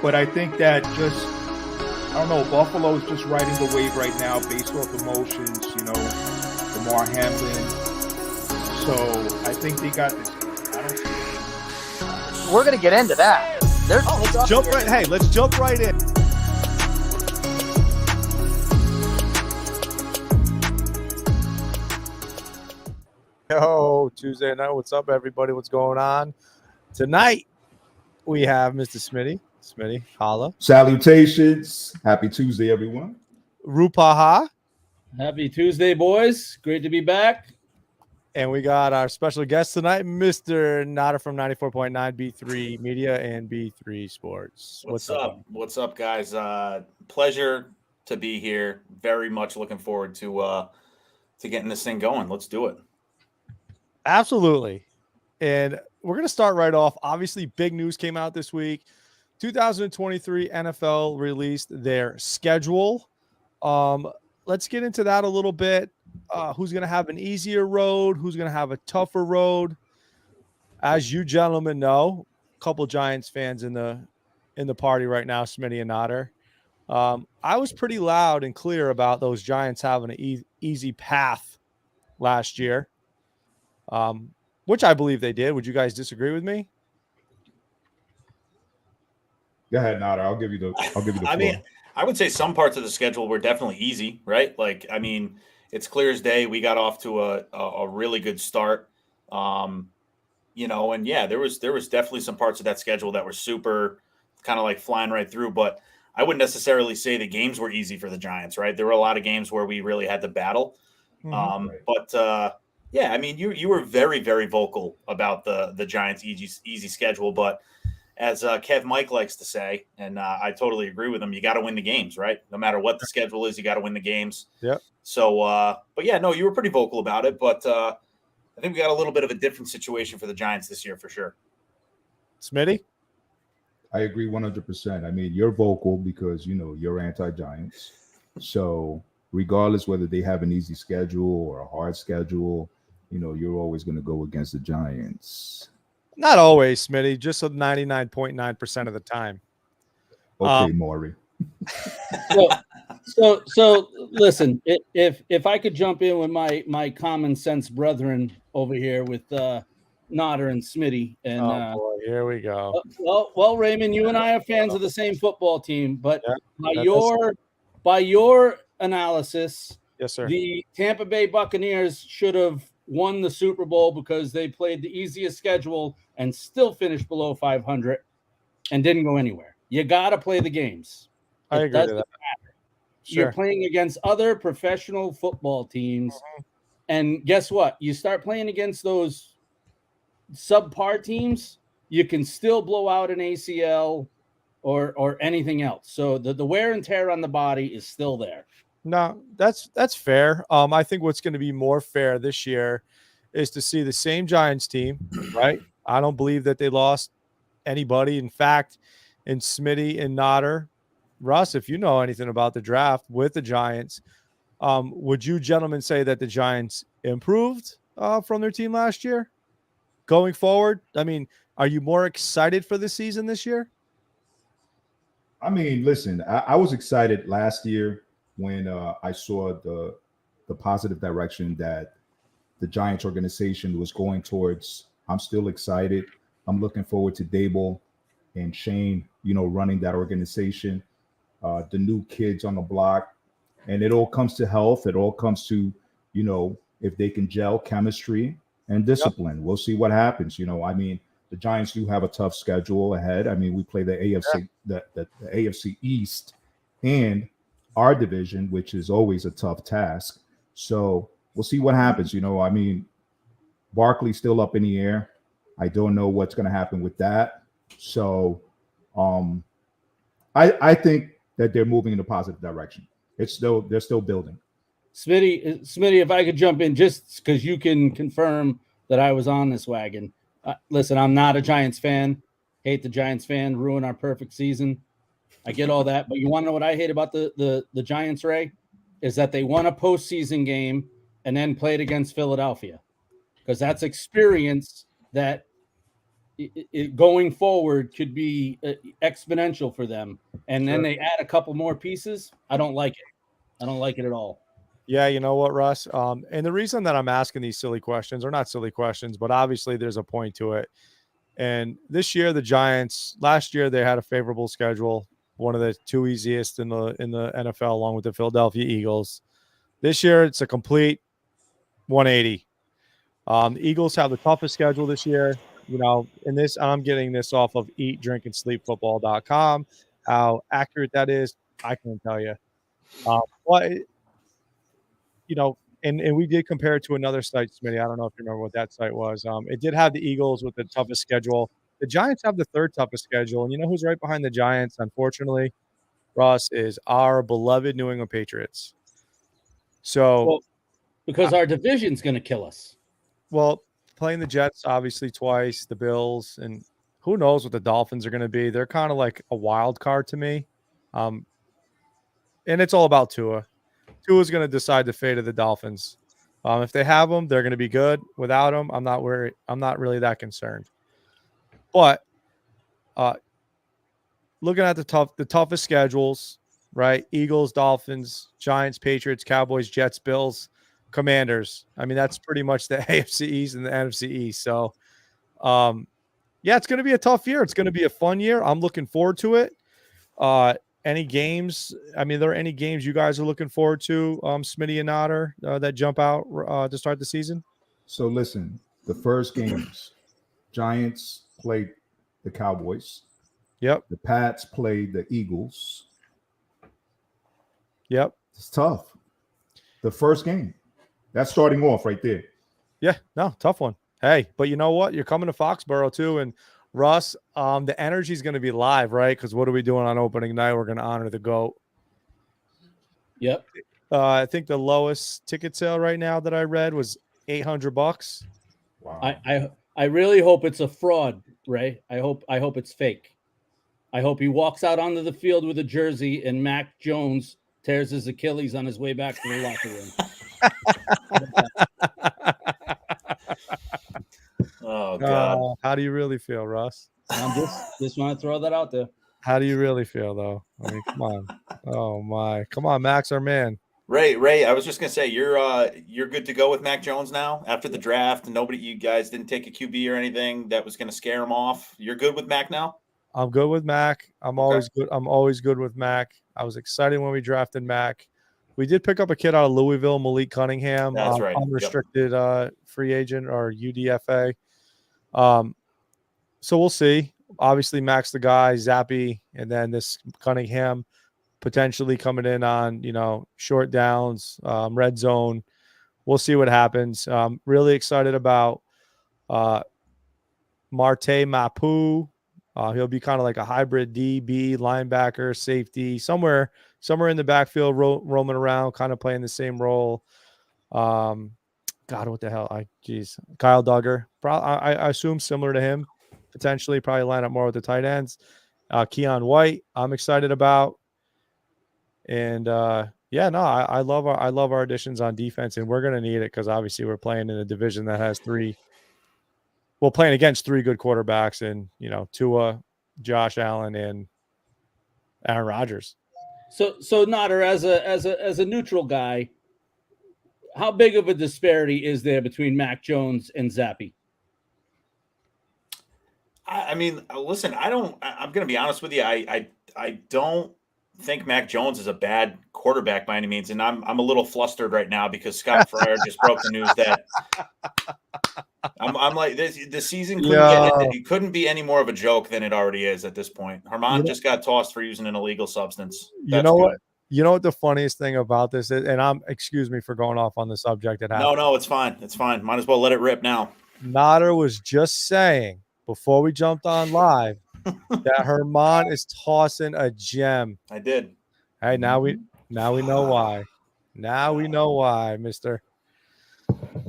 but I think that just, I don't know, Buffalo's just riding the wave right now based off emotions, Lamar Hamlin. So I think they got this. I don't see it. We're going to get into that. Let's jump right in. Yo, Tuesday night. What's up, everybody? What's going on? Tonight, we have Mr. Smitty. Smitty, holla. Salutations. Happy Tuesday, everyone. Rupaha. Happy Tuesday, boys. Great to be back. And we got our special guest tonight, Mr. Notter from 94.9 B3 Media and B3 Sports. What's up? What's up, guys? Pleasure to be here. Very much looking forward to getting this thing going. Let's do it. Absolutely. And we're going to start right off. Obviously, big news came out this week. 2023 NFL released their schedule. Let's get into that a little bit. Who's going to have an easier road? Who's going to have a tougher road? As you gentlemen know, a couple Giants fans in the party right now, Smitty and Notter. I was pretty loud and clear about those Giants having an easy path last year, which I believe they did. Would you guys disagree with me? Go ahead, Notter. I'll give you the floor. I mean, I would say some parts of the schedule were definitely easy, right? Like, I mean, it's clear as day. We got off to a really good start, and yeah, there was definitely some parts of that schedule that were super kind of like flying right through. But I wouldn't necessarily say the games were easy for the Giants, right? There were a lot of games where we really had to battle. Right. But yeah, I mean, you were very, very vocal about the Giants' easy schedule, but as Kev Mike likes to say, and I totally agree with him, you got to win the games, right? No matter what the schedule is, you got to win the games. Yep. So, but yeah, no, you were pretty vocal about it, but I think we got a little bit of a different situation for the Giants this year for sure. Smitty? I agree 100%. I mean, you're vocal because, you're anti-Giants. So regardless whether they have an easy schedule or a hard schedule, you're always going to go against the Giants. Not always, Smitty, just 99.9% of the time. Okay, Maury. So listen, if I could jump in with my common sense brethren over here with Notter and Smitty, and boy, here we go. Well, Raymond, you and I are fans of the same football team, but Yeah, by your analysis, yes, sir. The Tampa Bay Buccaneers should have won the Super Bowl because they played the easiest schedule and still finished below 500 and didn't go anywhere. You got to play the games. I agree with that. Sure. You're Sure. playing against other professional football teams. And guess what? You start playing against those subpar teams, you can still blow out an ACL or anything else. So the wear and tear on the body is still there. No, that's fair. I think what's going to be more fair this year is to see the same Giants team, right? I don't believe that they lost anybody. In fact, in Smitty and Notter, Russ, if you know anything about the draft with the Giants, would you gentlemen say that the Giants improved from their team last year? Going forward, I mean, are you more excited for the season this year? I mean, listen, I was excited last year when I saw the positive direction that the Giants organization was going towards. I'm still excited. I'm looking forward to Dable and Shane, running that organization, the new kids on the block. And it all comes to health. It all comes to, if they can gel, chemistry and discipline. Yep. We'll see what happens. I mean, the Giants do have a tough schedule ahead. I mean, we play the AFC, the AFC East and our division, which is always a tough task. So we'll see what happens. I mean, Barkley's still up in the air. I don't know what's going to happen with that. So I think that they're moving in a positive direction. They're still building. Smitty, if I could jump in just because you can confirm that I was on this wagon. Listen, I'm not a Giants fan. Hate the Giants fan. Ruin our perfect season. I get all that. But you want to know what I hate about the Giants, Ray? Is that they won a postseason game and then played against Philadelphia. Because that's experience that going forward could be exponential for them. And then Sure. they add a couple more pieces. I don't like it. I don't like it at all. Yeah, you know what, Russ? And the reason that I'm asking these silly questions, or not silly questions, but obviously there's a point to it. And this year, the Giants, last year they had a favorable schedule, one of the two easiest in the NFL, along with the Philadelphia Eagles. This year, it's a complete 180. The Eagles have the toughest schedule this year. You know, in this, I'm getting this off of eatdrinkandsleepfootball.com. How accurate that is, I can't tell you. But you know, and we did compare it to another site, Smitty. I don't know if you remember what that site was. It did have the Eagles with the toughest schedule. The Giants have the third toughest schedule, and you know who's right behind the Giants? Unfortunately, Ross, is our beloved New England Patriots. So, Well, because our division's going to kill us. well, playing the Jets obviously twice, the Bills, and who knows what the Dolphins are going to be. They're kind of like a wild card to me. And it's all about Tua. Tua's going to decide the fate of the Dolphins. If they have them, they're going to be good. Without them, I'm not worried. I'm not really that concerned. But looking at the toughest schedules, right? Eagles, Dolphins, Giants, Patriots, Cowboys, Jets, Bills, Commanders. I mean, that's pretty much the AFC East and the NFC East. So, yeah, it's going to be a tough year. It's going to be a fun year. I'm looking forward to it. Any games? I mean, there are any games you guys are looking forward to, Smitty and Notter, that jump out to start the season? So listen, the first games, Giants played the Cowboys. Yep. The Pats played the Eagles. Yep. It's tough. The first game. That's starting off right there. Yeah. No, tough one. Hey, but you know what? You're coming to Foxborough too, and Russ, the energy is going to be live, right? Because what are we doing on opening night? We're going to honor the GOAT. Yep. I think the lowest ticket sale right now that I read was $800. Wow. I really hope it's a fraud, Ray. I hope it's fake. I hope he walks out onto the field with a jersey and Mac Jones tears his Achilles on his way back to the locker room. Oh God. How do you really feel, Russ? I'm just want to throw that out there. How do you really feel, though? I mean, come on. Oh my, come on, Max, our man. Ray, I was just gonna say you're good to go with Mac Jones now after the draft. You guys didn't take a QB or anything that was gonna scare him off. You're good with Mac now? I'm good with Mac. I'm always good. I'm always good with Mac. I was excited when we drafted Mac. We did pick up a kid out of Louisville, Malik Cunningham. That's right. Unrestricted free agent or UDFA. So we'll see. Obviously, Mac's the guy, Zappy, and then this Cunningham potentially coming in on, short downs, red zone. We'll see what happens. Really excited about Marte Mapu. He'll be kind of like a hybrid DB, linebacker, safety, somewhere in the backfield, roaming around, kind of playing the same role. God, what the hell? Kyle Duggar. I assume similar to him. Potentially, probably line up more with the tight ends. Keon White, I'm excited about. And I love our additions on defense, and we're going to need it because obviously we're playing in a division that has playing against three good quarterbacks, and Tua, Josh Allen, and Aaron Rodgers. So Notter, as a neutral guy, how big of a disparity is there between Mac Jones and Zappy? I mean, listen, I'm going to be honest with you. I don't think Mac Jones is a bad quarterback by any means, and I'm a little flustered right now because Scott Fryer just broke the news that I'm like the season couldn't be any more of a joke than it already is at this point. Herman just got tossed for using an illegal substance. You know what the funniest thing about this is, and excuse me for going off on the subject. No, it's fine. It's fine. Might as well let it rip now. Notter was just saying before we jumped on live that Herman is tossing a gem. I did. Hey, now we know why. Now we know why, mister.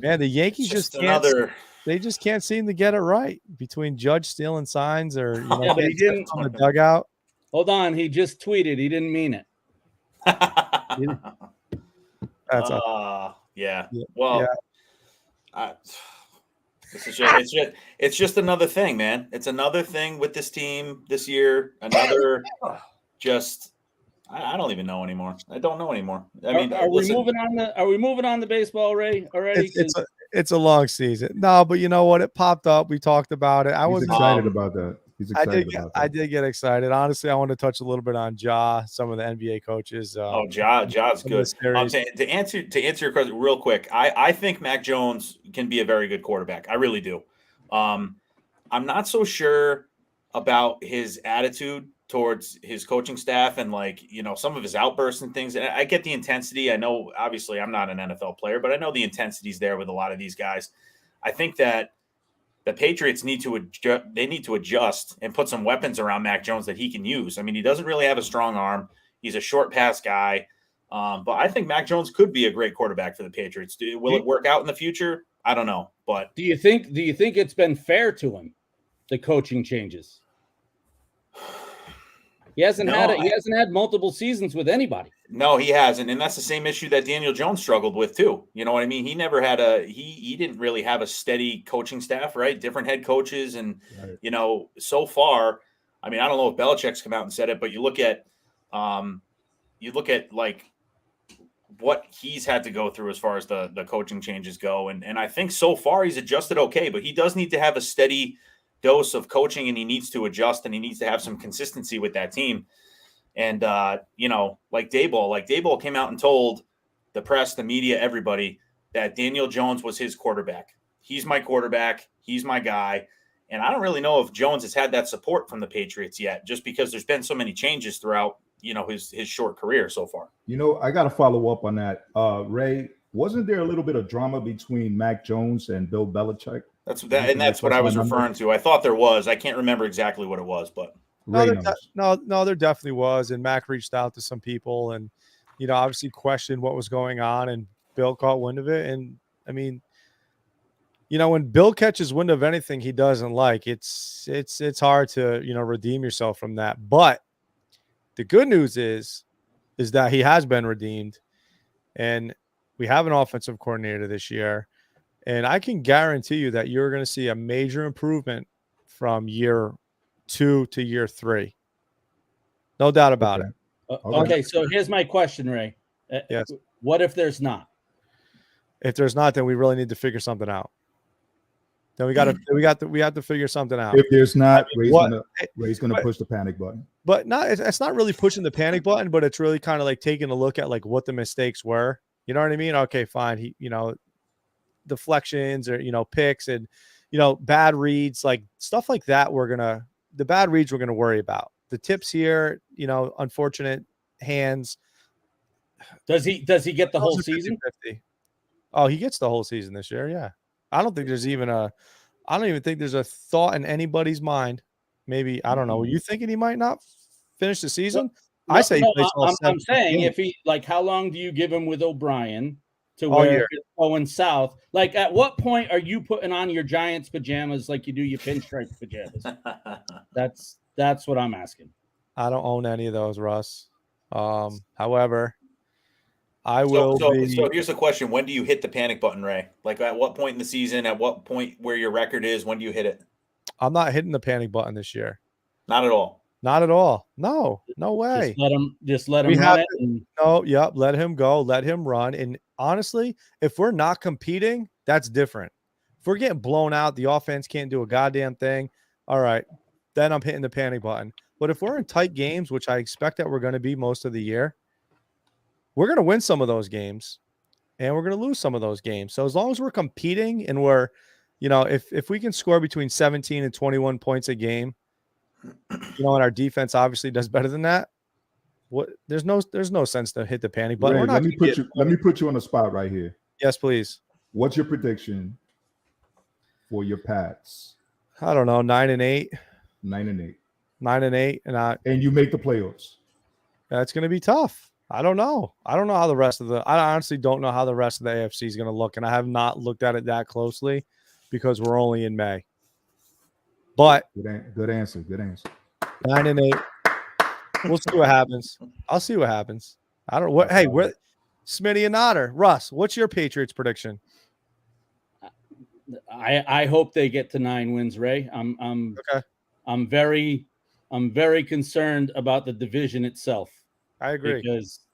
Man, the Yankees just can't seem to get it right between Judge stealing signs or but he didn't on the dugout. Hold on, he just tweeted. He didn't mean it. That's yeah. Well, yeah. It's just another thing, man. It's another thing with this team this year. Another just I don't even know anymore. I don't know anymore. I mean, are we listen, moving on the? Are we moving on the baseball, Ray? Already? It's a long season. No, but you know what? It popped up. We talked about it. He's excited about that. He's excited about that. I did get excited. Honestly, I want to touch a little bit on some of the NBA coaches. Ja's good. To answer your question real quick, I think Mac Jones can be a very good quarterback. I really do. I'm not so sure about his attitude towards his coaching staff and some of his outbursts and things. And I get the intensity. I know, obviously, I'm not an NFL player, but I know the intensity's there with a lot of these guys. I think that the Patriots need to adjust and put some weapons around Mac Jones that he can use. I mean, he doesn't really have a strong arm. He's a short pass guy. But I think Mac Jones could be a great quarterback for the Patriots. Will it work out in the future? I don't know. But do you think it's been fair to him, the coaching changes? He hasn't had multiple seasons with anybody. No, he hasn't, and that's the same issue that Daniel Jones struggled with too. You know what I mean? He never had he didn't really have a steady coaching staff, right? Different head coaches, and right. So far, I mean, I don't know if Belichick's come out and said it, but you look at like what he's had to go through as far as the coaching changes go, and I think so far he's adjusted okay, but he does need to have a steady dose of coaching, and he needs to adjust, and he needs to have some consistency with that team. And like Daboll came out and told the press, the media, everybody that Daniel Jones was his quarterback. He's my quarterback. He's my guy. And I don't really know if Jones has had that support from the Patriots yet, just because there's been so many changes throughout his short career so far. I got to follow up on that. Ray, wasn't there a little bit of drama between Mac Jones and Bill Belichick? That's what I was referring to. I thought there was. I can't remember exactly what it was, but there definitely was. And Mac reached out to some people and, obviously questioned what was going on, and Bill caught wind of it. And I mean, when Bill catches wind of anything he doesn't like, it's hard to, redeem yourself from that. But the good news is that he has been redeemed, and we have an offensive coordinator this year. And I can guarantee you that you're going to see a major improvement from year 2 to year 3. No doubt about it. Okay, so here's my question, Ray. Yes. What if there's not? If there's not, then we really need to figure something out. Then we have to figure something out. If there's not, Ray's gonna push the panic button. But it's not really pushing the panic button, but it's really kind of like taking a look at like what the mistakes were. You know what I mean? Okay, fine. Deflections or picks and bad reads, like stuff like that. The bad reads we're gonna worry about. The tips here, unfortunate hands. Does he get the whole season? 50. Oh, he gets the whole season this year. Yeah. I don't even think there's a thought in anybody's mind. Maybe, I don't know. Were you thinking he might not finish the season? I'm saying if he, how long do you give him with O'Brien to where it's going south? Like, at what point are you putting on your Giants pajamas like you do your pinstripe pajamas? That's what I'm asking. I don't own any of those, Russ. However, I will. So here's the question: when do you hit the panic button, Ray? Like, at what point in the season? At what point where your record is? When do you hit it? I'm not hitting the panic button this year. Not at all. Not at all. No way. Just let him run it. Let him go. Let him run. And honestly, if we're not competing, that's different. If we're getting blown out, the offense can't do a goddamn thing. All right, then I'm hitting the panic button. But if we're in tight games, which I expect that we're going to be most of the year, we're going to win some of those games and we're going to lose some of those games. So as long as we're competing and we're, if we can score between 17 and 21 points a game, and our defense obviously does better than that, there's no sense to hit the panic button. Ray, let me put you on the spot right here. Yes, please. What's your prediction for your Pats? I don't know, 9-8. 9-8. 9-8, and you make the playoffs. That's going to be tough. I don't know. I honestly don't know how the rest of the AFC is going to look, and I have not looked at it that closely because we're only in May. But good answer. 9-8. We'll see what happens. I'll see what happens. I don't know what. Hey, Smitty and Notter. Russ, what's your Patriots prediction? I hope they get to 9 wins, Ray. Okay. I'm very concerned about the division itself. I agree.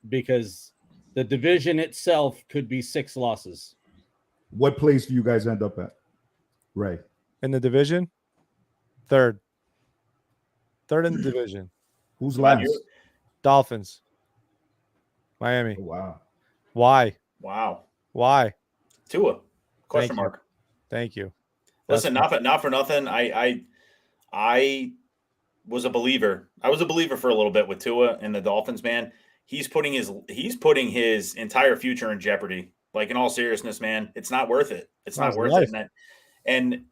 Because the division itself could be 6 losses. What place do you guys end up at? Right. In the division, third in the division. Who's Come on, last? Dolphins, Miami. Oh, wow. Why? Wow. Tua? Question mark. Thank you. Listen, not for nothing. I was a believer. I was a believer for a little bit with Tua and the Dolphins, man. He's putting his entire future in jeopardy. Like, in all seriousness, man, it's not worth it. It's not worth it. And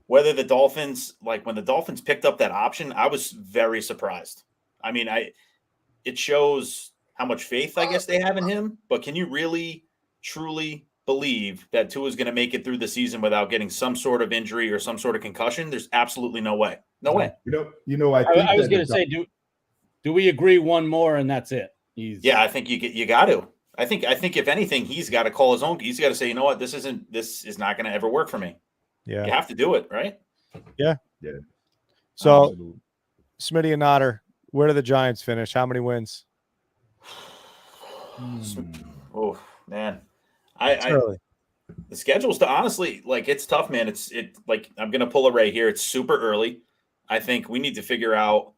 whether the Dolphins, like when the Dolphins picked up that option, I was very surprised. I mean, it shows how much faith I guess they have in him. But can you really, truly believe that Tua is going to make it through the season without getting some sort of injury or some sort of concussion? There's absolutely no way. No way. You know. I was going to say, do we agree one more and that's it? Yeah, I think you got to. I think if anything, he's got to call his own. He's got to say, you know what, this is not going to ever work for me. Yeah, you have to do it, right? Yeah. So, absolutely. Smitty and Notter, where do the Giants finish? How many wins? Oh man, the schedule's honestly, like, it's tough, man. It's like, I'm going to pull a Ray here. It's super early. I think we need to figure out,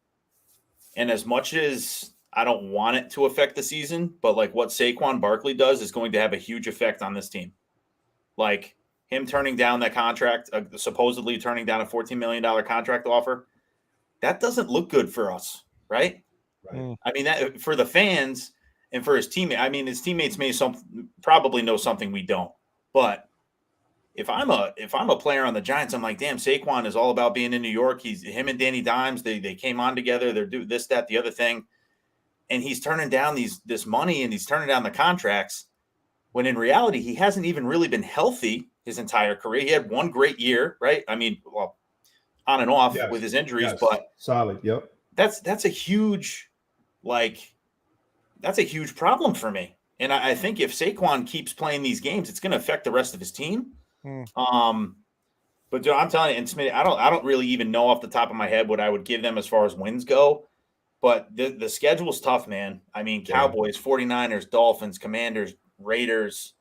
and as much as I don't want it to affect the season, but like what Saquon Barkley does is going to have a huge effect on this team. Like him turning down that contract, supposedly turning down a $14 million contract offer, that doesn't look good for us, right? I mean, that for the fans and for his teammate. I mean, his teammates may probably know something we don't. But if I'm a player on the Giants, I'm like, damn, Saquon is all about being in New York. Him and Danny Dimes, they came on together. They're doing this, that, the other thing. And he's turning down this money and he's turning down the contracts when in reality, he hasn't even really been healthy his entire career. He had one great year, right? I mean, well, on and off with his injuries, but solid. Yep. That's a huge, that's a huge problem for me. And I think if Saquon keeps playing these games, it's going to affect the rest of his team. But dude, I'm telling you, and Smitty, I don't really even know off the top of my head what I would give them as far as wins go. But the schedule's tough, man. I mean, Cowboys, 49ers, Dolphins, Commanders, Raiders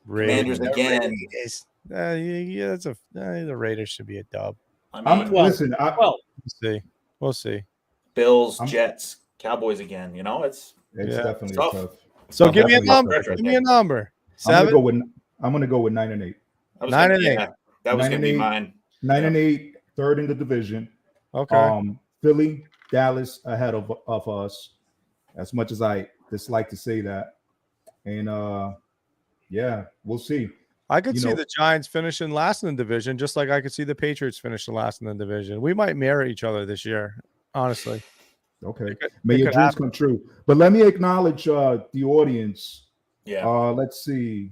again. The Raiders should be a dub. I mean, We'll see. Bills, Jets, Cowboys again. You know, it's definitely tough. So give me a number. Give me a number. 7. I'm gonna go with 9 and 8. 9 and 8. That was gonna be mine. 9 and 8, third in the division. Okay. Philly, Dallas ahead of us. As much as I dislike to say that, and we'll see. I could see the Giants finishing last in the division, just like I could see the Patriots finishing last in the division. We might marry each other this year, honestly. Okay. May your dreams come true. But let me acknowledge the audience. Yeah. Let's see.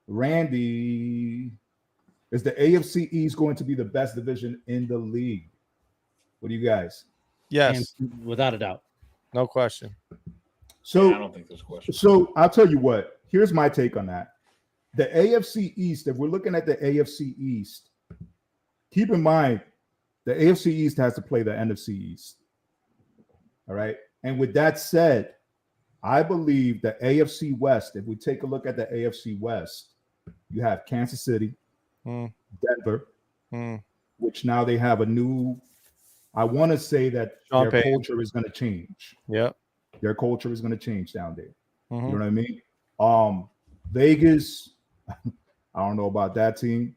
Randy, is the AFC East going to be the best division in the league? What do you guys? Yes. And without a doubt. No question. So I don't think there's a question. So I'll tell you what. Here's my take on that. The AFC East, if we're looking at the AFC East, keep in mind the AFC East has to play the NFC East. All right. And with that said, I believe the AFC West, if we take a look at the AFC West, you have Kansas City, Denver, which now they have a new, I want to say that their culture is going to change. Yep. Their culture is going to change down there. You know what I mean? Vegas, I don't know about that team,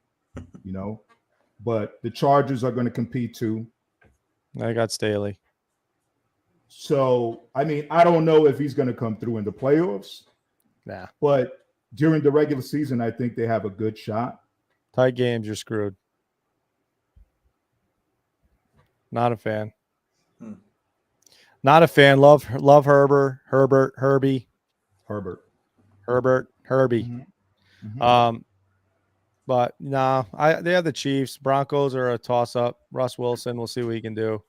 but the Chargers are going to compete too. I got Staley. So, I mean, I don't know if he's going to come through in the playoffs. Nah. But during the regular season, I think they have a good shot. Tight games, you're screwed. Not a fan. Not a fan. Love Herbert, Herbie. Herbert, Herbie. But nah, they have the Chiefs. Broncos are a toss-up. Russ Wilson, we'll see what he can do.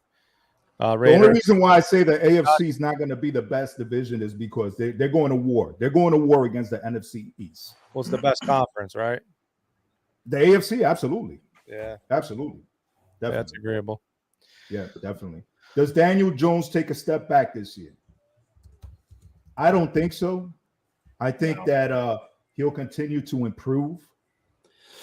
The only reason why I say the AFC is not going to be the best division is because they're going to war. They're going to war against the NFC East. Well, it's the best conference, right? The AFC, absolutely. Yeah, Absolutely. Definitely. that's agreeable. Yeah, definitely. Does Daniel Jones take a step back this year? I don't think so. I think that he'll continue to improve.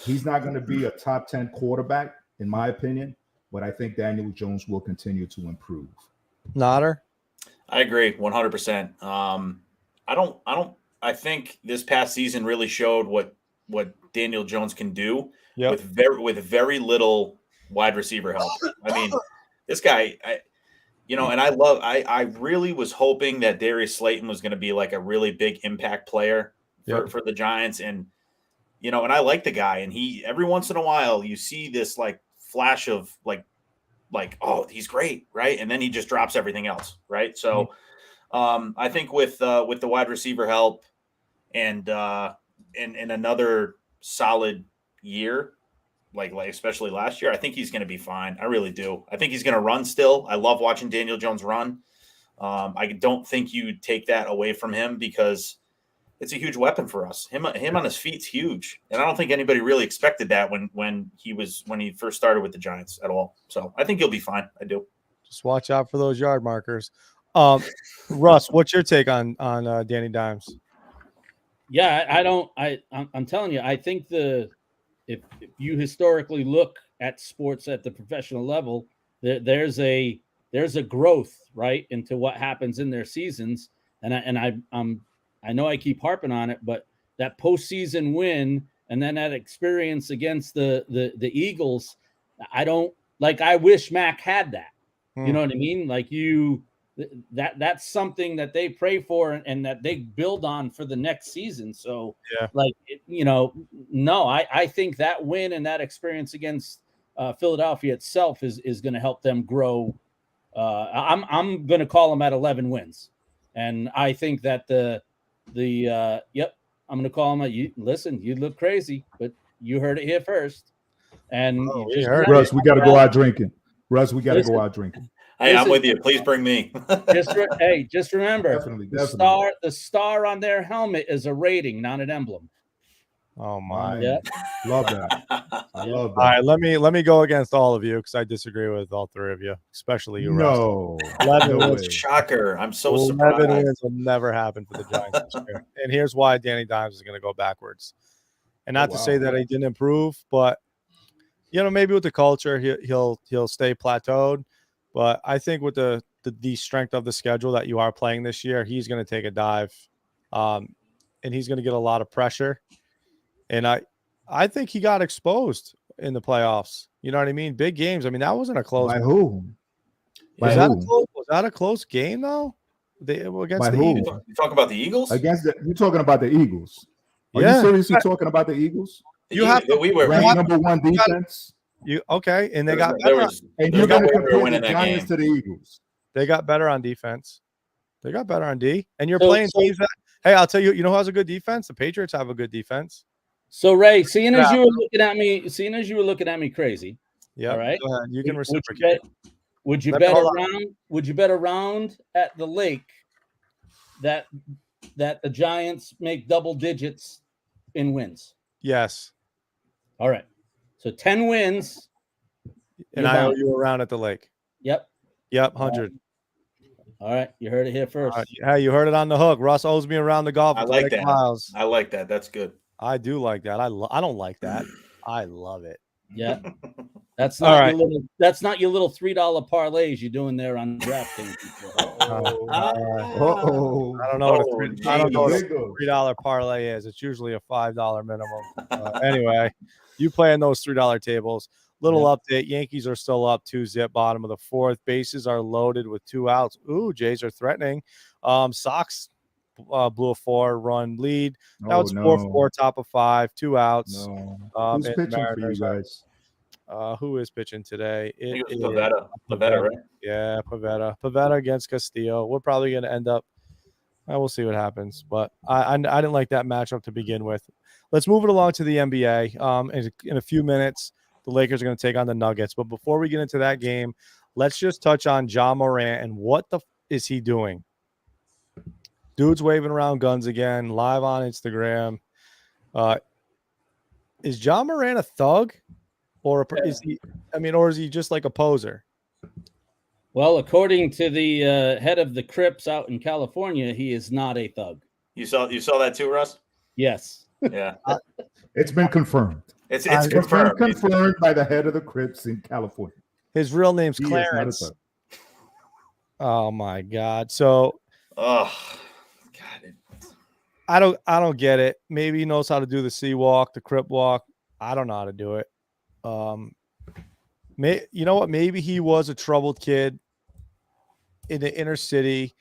He's not going to be a top 10 quarterback, in my opinion, but I think Daniel Jones will continue to improve. Notter? I agree 100%. I think this past season really showed what Daniel Jones can do Yep. with very little wide receiver help. I mean, this guy, and I really was hoping that Darius Slayton was going to be like a really big impact player for the Giants. And, and I like the guy, and he, every once in a while you see this like flash of like, oh, he's great. Right. And then he just drops everything else. Right. So I think with the wide receiver help and another solid year, like especially last year, I think he's going to be fine. I really do. I think he's going to run still. I love watching Daniel Jones run. I don't think you take that away from him because it's a huge weapon for us. Him on his feet's huge, and I don't think anybody really expected that when he first started with the Giants at all. So I think he'll be fine. I do. Just watch out for those yard markers. Russ, what's your take on Danny Dimes? Yeah, I'm telling you, I think if you historically look at sports at the professional level, there's a growth right into what happens in their seasons, and I know I keep harping on it, but that postseason win and then that experience against the Eagles, I wish Mac had that. You know what I mean? Like that's something that they pray for and that they build on for the next season. So I think that win and that experience against Philadelphia itself is going to help them grow. I'm going to call them at 11 wins. And I think that I'm going to call them you look crazy, but you heard it here first. And Russ, we got to go out drinking. Russ, we got to go out drinking. Hey, I'm with you. Please bring me. just remember, definitely. The star on their helmet is a rating, not an emblem. Oh my! Yeah, love that. I love that. All right, let me go against all of you because I disagree with all three of you, especially you. No, 11 no wins. Shocker! I'm so 11 surprised. wins will never happen for the Giants this year. And here's why Danny Dimes is going to go backwards. And not to say that he didn't improve, but maybe with the culture he'll stay plateaued. But I think with the strength of the schedule that you are playing this year, he's going to take a dive, and he's going to get a lot of pressure. And I think he got exposed in the playoffs. You know what I mean? Big games. I mean, that wasn't a close. By who? Was that a close game though? Against the Eagles. You talking about the Eagles? You're talking about the Eagles. Are you seriously talking about the Eagles? We were ranked number one defense. And they got better. And you're going to compare the Giants to the Eagles. They got better on defense. They got better on D. And you're playing teams that. Hey, I'll tell you. You know who has a good defense? The Patriots have a good defense. So Ray, seeing as you were looking at me crazy. Yeah. All right. Go ahead. You can reciprocate. Would you bet around at the lake that the Giants make double digits in wins? Yes. All right. So 10 wins. And I owe you around at the lake. Yep. 100. All right. You heard it here first. Hey, you heard it on the hook. Russ owes me around the golf. I like that. Miles. I like that. That's good. I do like that. I don't like that. I love it. Yeah. That's not your little $3 parlays you're doing there on DraftKings. I don't know what a $3 parlay is. It's usually a $5 minimum. Anyway, you play in those $3 tables. Little update: Yankees are still up 2-0, bottom of the fourth. Bases are loaded with 2 outs. Ooh, Jays are threatening. Sox blew a 4-run lead. Now it's 4-4, top of 5, 2 outs. Who's pitching for you guys? Who is pitching today? It is Pavetta, right? Yeah, Pavetta against Castillo. We're probably going to end up. We'll see what happens, but I didn't like that matchup to begin with. Let's move it along to the NBA. In a few minutes, the Lakers are going to take on the Nuggets. But before we get into that game, let's just touch on Ja Morant and what is he doing? Dude's waving around guns again, live on Instagram. is John Morant a thug, or is he? I mean, or is he just like a poser? Well, according to the head of the Crips out in California, he is not a thug. You saw that too, Russ? Yes. Yeah. It's been confirmed. It's It's been confirmed. confirmed by the head of the Crips in California. His real name's He is not a Clarence. thug. Oh my God! So Oh, God. I don't get it. Maybe he knows how to do the C walk, the Crip walk. I don't know how to do it. You know what? Maybe he was a troubled kid in the inner city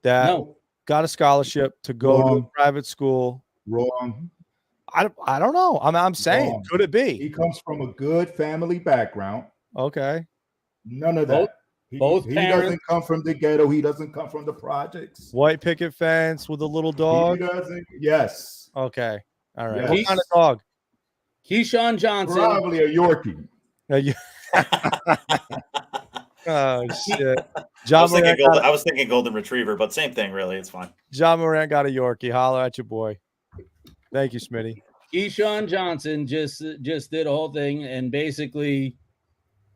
that got a scholarship to go to a private school. Wrong. I don't know. I'm saying, Wrong. could it be? He comes from a good family background. Okay. None of that. He doesn't come from the ghetto. He doesn't come from the projects. White picket fence with a little dog. He doesn't. Yes. Okay. All right. Yes. What kind of dog? Keyshawn Johnson. Probably a Yorkie. Oh shit! I was thinking golden retriever, but same thing, really. It's fine. John Morant got a Yorkie. Holler at your boy. Thank you, Smitty. Keyshawn Johnson just did a whole thing, and basically,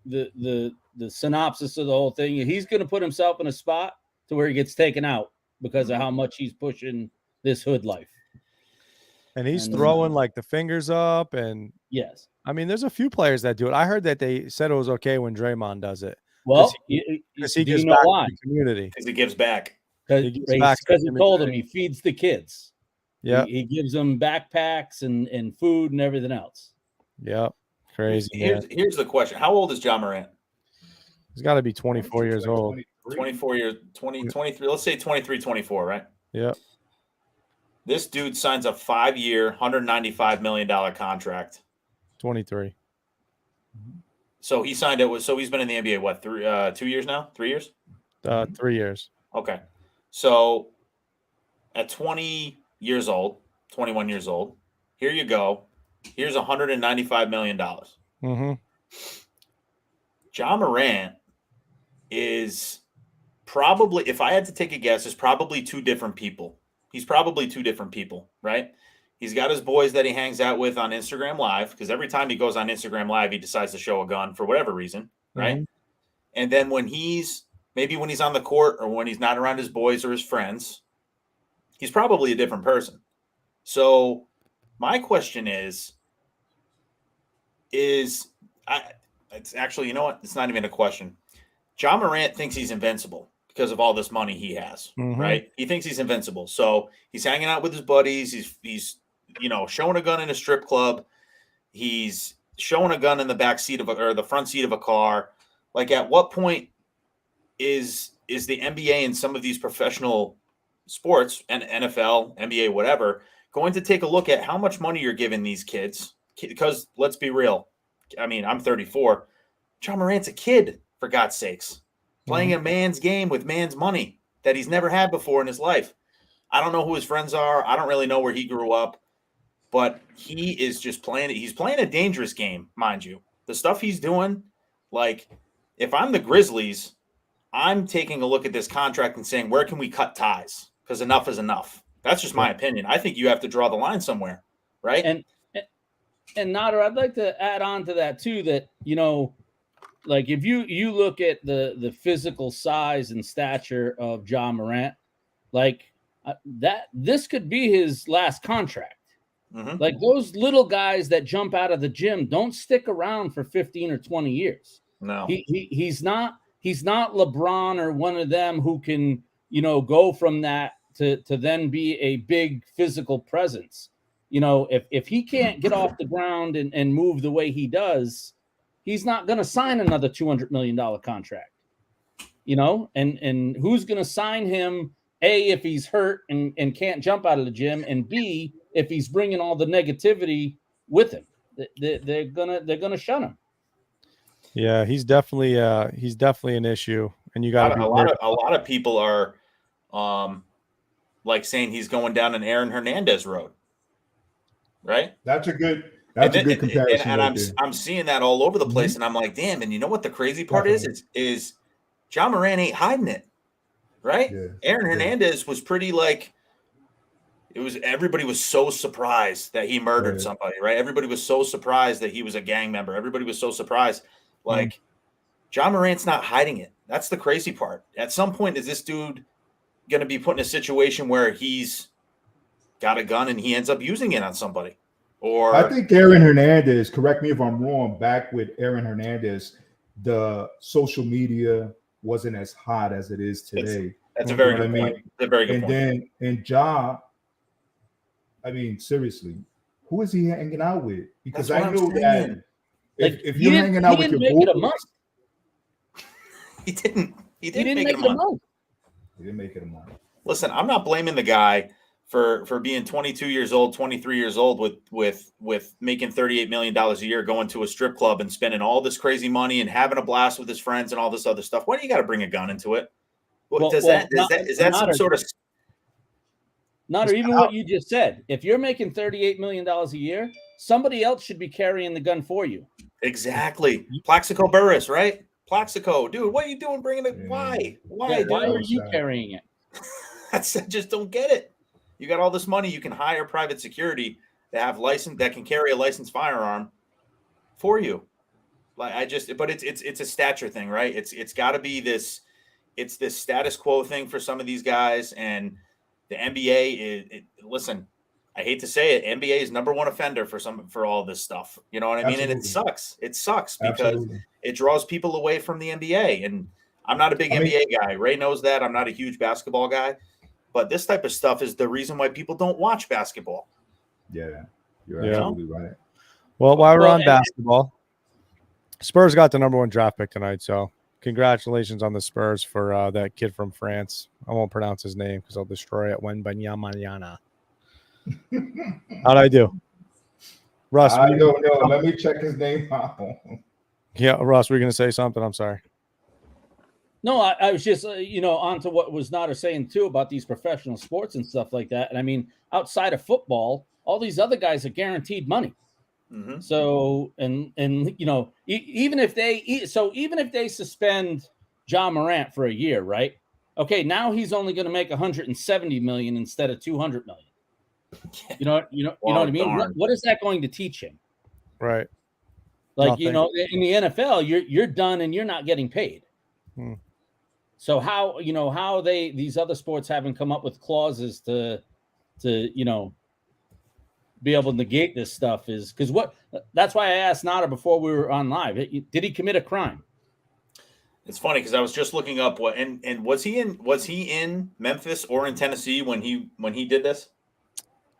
the synopsis of the whole thing: he's going to put himself in a spot to where he gets taken out because of how much he's pushing this hood life. And he's throwing like the fingers up, and yes, I mean, there's a few players that do it. I heard that they said it was okay when Draymond does it. Well, because he do gives you know back why? to the community. Because he gives back. Because he told him he feeds the kids. Yeah, he gives them backpacks and food and everything else. Yep, crazy. Here's the question: how old is John Morant? He's got to be 24 years old. 24 years, 23. Let's say 23, 24, right? Yep. This dude signs a 5-year, $195 million contract. 23. So he signed it so he's been in the NBA, what, 2 years now? 3 years? 3 years. Okay. So at 20 years old, 21 years old, here you go. Here's $195 million. Mm-hmm. John Morant is probably, if I had to take a guess, is probably two different people. He's probably two different people, right? He's got his boys that he hangs out with on Instagram Live, because every time he goes on Instagram Live, he decides to show a gun for whatever reason, right? Mm-hmm. And then when he's on the court or when he's not around his boys or his friends, he's probably a different person. So my question is it's actually, you know what? It's not even a question. John Morant thinks he's invincible because of all this money he has, right? He thinks he's invincible. So he's hanging out with his buddies. He's showing a gun in a strip club. He's showing a gun in the back seat or the front seat of a car. Like, at what point is the NBA and some of these professional sports, and NFL, NBA, whatever, going to take a look at how much money you're giving these kids? Because let's be real. I mean, I'm 34. John Morant's a kid, for God's sakes, playing a man's game with man's money that he's never had before in his life. I don't know who his friends are. I don't really know where he grew up, but he is just playing it. He's playing a dangerous game, mind you. The stuff he's doing, like, if I'm the Grizzlies, I'm taking a look at this contract and saying, where can we cut ties? Because enough is enough. That's just my opinion. I think you have to draw the line somewhere, right? And Notter, I'd like to add on to that too, that, like, if you look at the physical size and stature of John Morant, like, that this could be his last contract. Mm-hmm. Like, those little guys that jump out of the gym don't stick around for 15 or 20 years. No, he's not LeBron or one of them who can, go from that to then be a big physical presence. If he can't get off the ground and move the way he does, he's not going to sign another $200 million contract, and who's going to sign him, A, if he's hurt and can't jump out of the gym, and B, if he's bringing all the negativity with him. They're gonna shun him. Yeah, he's definitely an issue, and you got a lot of people are like saying he's going down an Aaron Hernandez road, right? That's a good comparison. And I'm seeing that all over the place, and I'm like, damn. And you know what the crazy part is John Morant ain't hiding it, right? Yeah. Aaron Hernandez was pretty, like, everybody was so surprised that he murdered somebody, right? Everybody was so surprised that he was a gang member. Everybody was so surprised. Like, John Morant's not hiding it. That's the crazy part. At some point, is this dude going to be put in a situation where he's got a gun and he ends up using it on somebody? Or I think Aaron Hernandez, correct me if I'm wrong, back with Aaron Hernandez, the social media wasn't as hot as it is today. That's a very good point. That's a very good point. And then Ja, I mean, seriously, who is he hanging out with? Because I know that if you're hanging out with your boys, he didn't make it a month. He didn't make it a month. Listen, I'm not blaming the guy for being 22 years old, 23 years old with making $38 million a year, going to a strip club and spending all this crazy money and having a blast with his friends and all this other stuff. Why do you got to bring a gun into it? Is that some sort of not or even what you just said? If you're making $38 million a year, somebody else should be carrying the gun for you. Exactly. Plaxico Burress, right? Plaxico, dude, what are you doing bringing it? Why? Why are you carrying it? I just don't get it. You got all this money. You can hire private security that can carry a licensed firearm for you. But it's a stature thing, right? It's got to be this. It's this status quo thing for some of these guys, and the NBA listen, I hate to say it, NBA is number one offender for all this stuff. You know what I mean? Absolutely. And it sucks because it draws people away from the NBA. And I'm not a big NBA guy. Ray knows that. I'm not a huge basketball guy. But this type of stuff is the reason why people don't watch basketball. Yeah, you're absolutely right. Well, while we're on basketball, Spurs got the number 1 draft pick tonight. So congratulations on the Spurs for that kid from France. I won't pronounce his name because I'll destroy it. Wembanyama. How'd I do? Russ? I don't know. Let me check his name out. Yeah, Russ, were you going to say something? I'm sorry. No, I was just, on to what was Notter saying, too, about these professional sports and stuff like that. And I mean, outside of football, all these other guys are guaranteed money. Mm-hmm. So, and even if they suspend John Morant for a year, right? Okay, now he's only going to make $170 million instead of $200 million. You know what I mean? What is that going to teach him? Right. Like, in the NFL, you're done and you're not getting paid. So how these other sports haven't come up with clauses to be able to negate this stuff is because that's why I asked Nada before we were on live. Did he commit a crime? It's funny because I was just looking up and was he in Memphis or in Tennessee when he did this?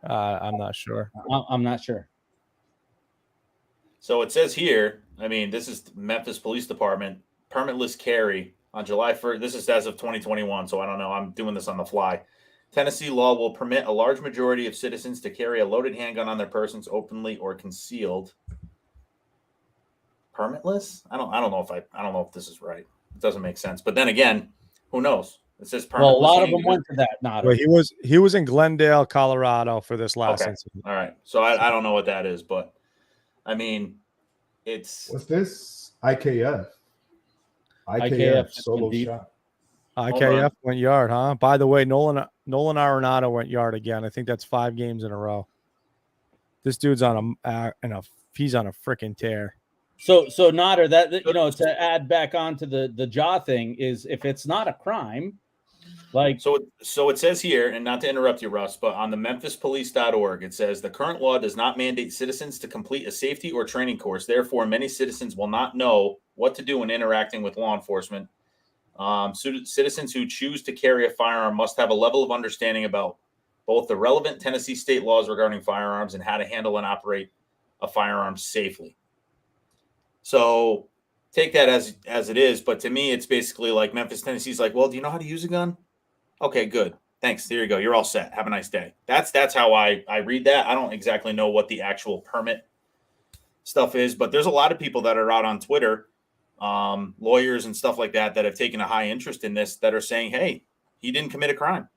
I'm not sure. I'm not sure. So it says here, I mean, this is the Memphis Police Department, permitless carry on July 1st. This is as of 2021, so I don't know. I'm doing this on the fly. Tennessee law will permit a large majority of citizens to carry a loaded handgun on their persons openly or concealed. Permitless? I don't know if this is right. It doesn't make sense. But then again, who knows? It says permitless. Well, a lot of them went to that. Not well, he was in Glendale, Colorado for this last incident. All right. So I don't know what that is, but I mean, what's this? IKF solo shot. IKF went yard, huh? By the way, Nolan Arenado went yard again. I think that's 5 games in a row. This dude's he's on a freaking tear. So Notter, that to add back onto the jaw thing is if it's not a crime, like so it says here, and not to interrupt you, Russ, but on the memphispolice.org, it says the current law does not mandate citizens to complete a safety or training course. Therefore, many citizens will not know what to do when interacting with law enforcement. Citizens who choose to carry a firearm must have a level of understanding about both the relevant Tennessee state laws regarding firearms and how to handle and operate a firearm safely. So take that as it is. But to me, it's basically like Memphis, Tennessee's like, well, do you know how to use a gun? Okay, good. Thanks. There you go. You're all set. Have a nice day. That's how I read that. I don't exactly know what the actual permit stuff is, but there's a lot of people that are out on Twitter, lawyers and stuff like that have taken a high interest in this that are saying, hey, he didn't commit a crime.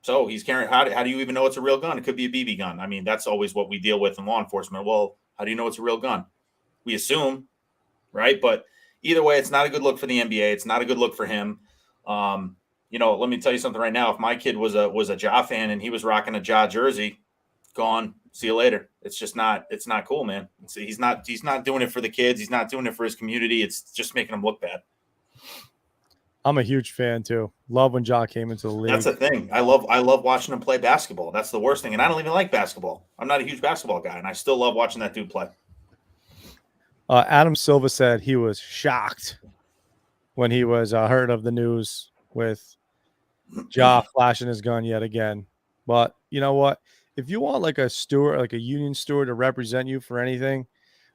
So he's carrying, how do you even know it's a real gun? It could be a BB gun. I mean, that's always what we deal with in law enforcement. Well, how do you know it's a real gun? We assume, right? But either way, it's not a good look for the NBA. It's not a good look for him. let me tell you something right now. If my kid was a Ja fan and he was rocking a Ja jersey, gone. See you later. It's just not. It's not cool, man. He's not doing it for the kids. He's not doing it for his community. It's just making him look bad. I'm a huge fan too. Love when Ja came into the league. That's the thing. I love watching him play basketball. That's the worst thing. And I don't even like basketball. I'm not a huge basketball guy, and I still love watching that dude play. Adam Silva said he was shocked when he was heard of the news with Ja flashing his gun yet again. But you know what? If you want like a steward, like a union steward to represent you for anything,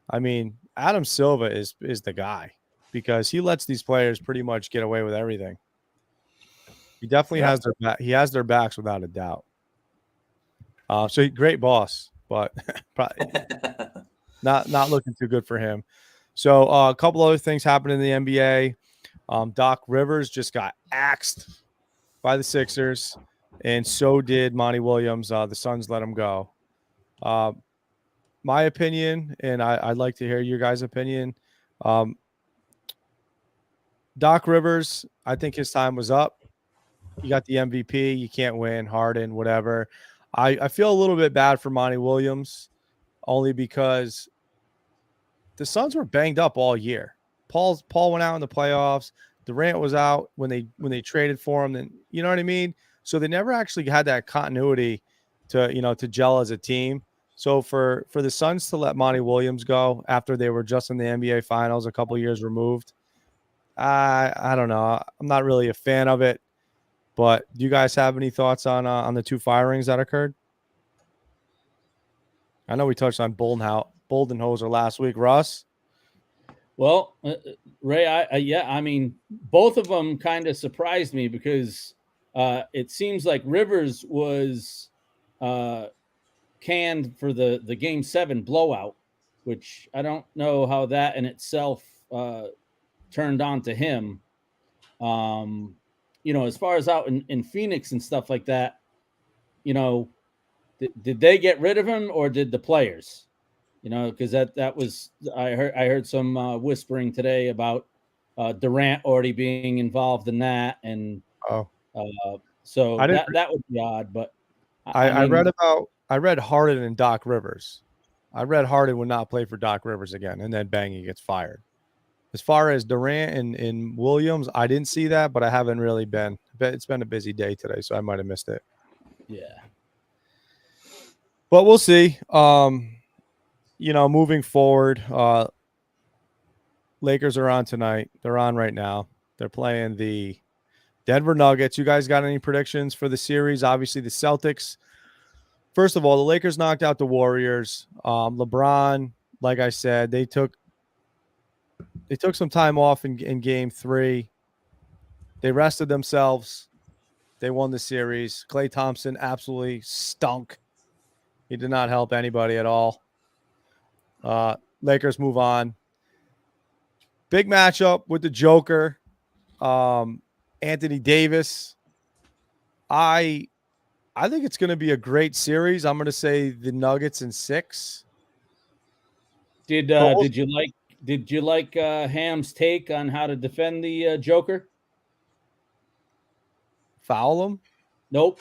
I mean, Adam Silva is the guy because he lets these players pretty much get away with everything. He definitely has their back. He has their backs without a doubt. So great boss, but probably not looking too good for him. So a couple other things happened in the NBA. Doc Rivers just got axed by the Sixers, and so did Monty Williams. The Suns let him go. My opinion, and I'd like to hear your guys' opinion. Doc Rivers, I think his time was up. You got the MVP. You can't win. Harden, whatever. I feel a little bit bad for Monty Williams, only because the Suns were banged up all year. Paul went out in the playoffs. Durant was out when they traded for him. Then you know what I mean. So they never actually had that continuity to gel as a team. So for the Suns to let Monty Williams go after they were just in the NBA Finals a couple years removed, I don't know. I'm not really a fan of it. But do you guys have any thoughts on the two firings that occurred? I know we touched on Boldenhauser last week. Russ? Well, Ray, I mean, both of them kind of surprised me because it seems like Rivers was canned for the Game 7 blowout, which I don't know how that in itself turned on to him. As far as out in Phoenix and stuff like that, did they get rid of him or did the players? Because that was I heard some whispering today about Durant already being involved in that, and so that would be odd. But I read Harden and Doc Rivers. I read Harden would not play for Doc Rivers again, and then bang, he gets fired. As far as Durant and Williams, I didn't see that, but I haven't really been. It's been a busy day today, so I might have missed it. Yeah, but we'll see. Moving forward, Lakers are on tonight. They're on right now. They're playing the Denver Nuggets. You guys got any predictions for the series? Obviously, the Celtics. First of all, the Lakers knocked out the Warriors. LeBron, like I said, they took some time off in Game 3. They rested themselves. They won the series. Klay Thompson absolutely stunk. He did not help anybody at all. Lakers move on. Big matchup with the Joker, Anthony Davis. I think it's going to be a great series. I'm going to say the Nuggets in 6. Did you like Ham's take on how to defend the Joker? Foul him? Nope.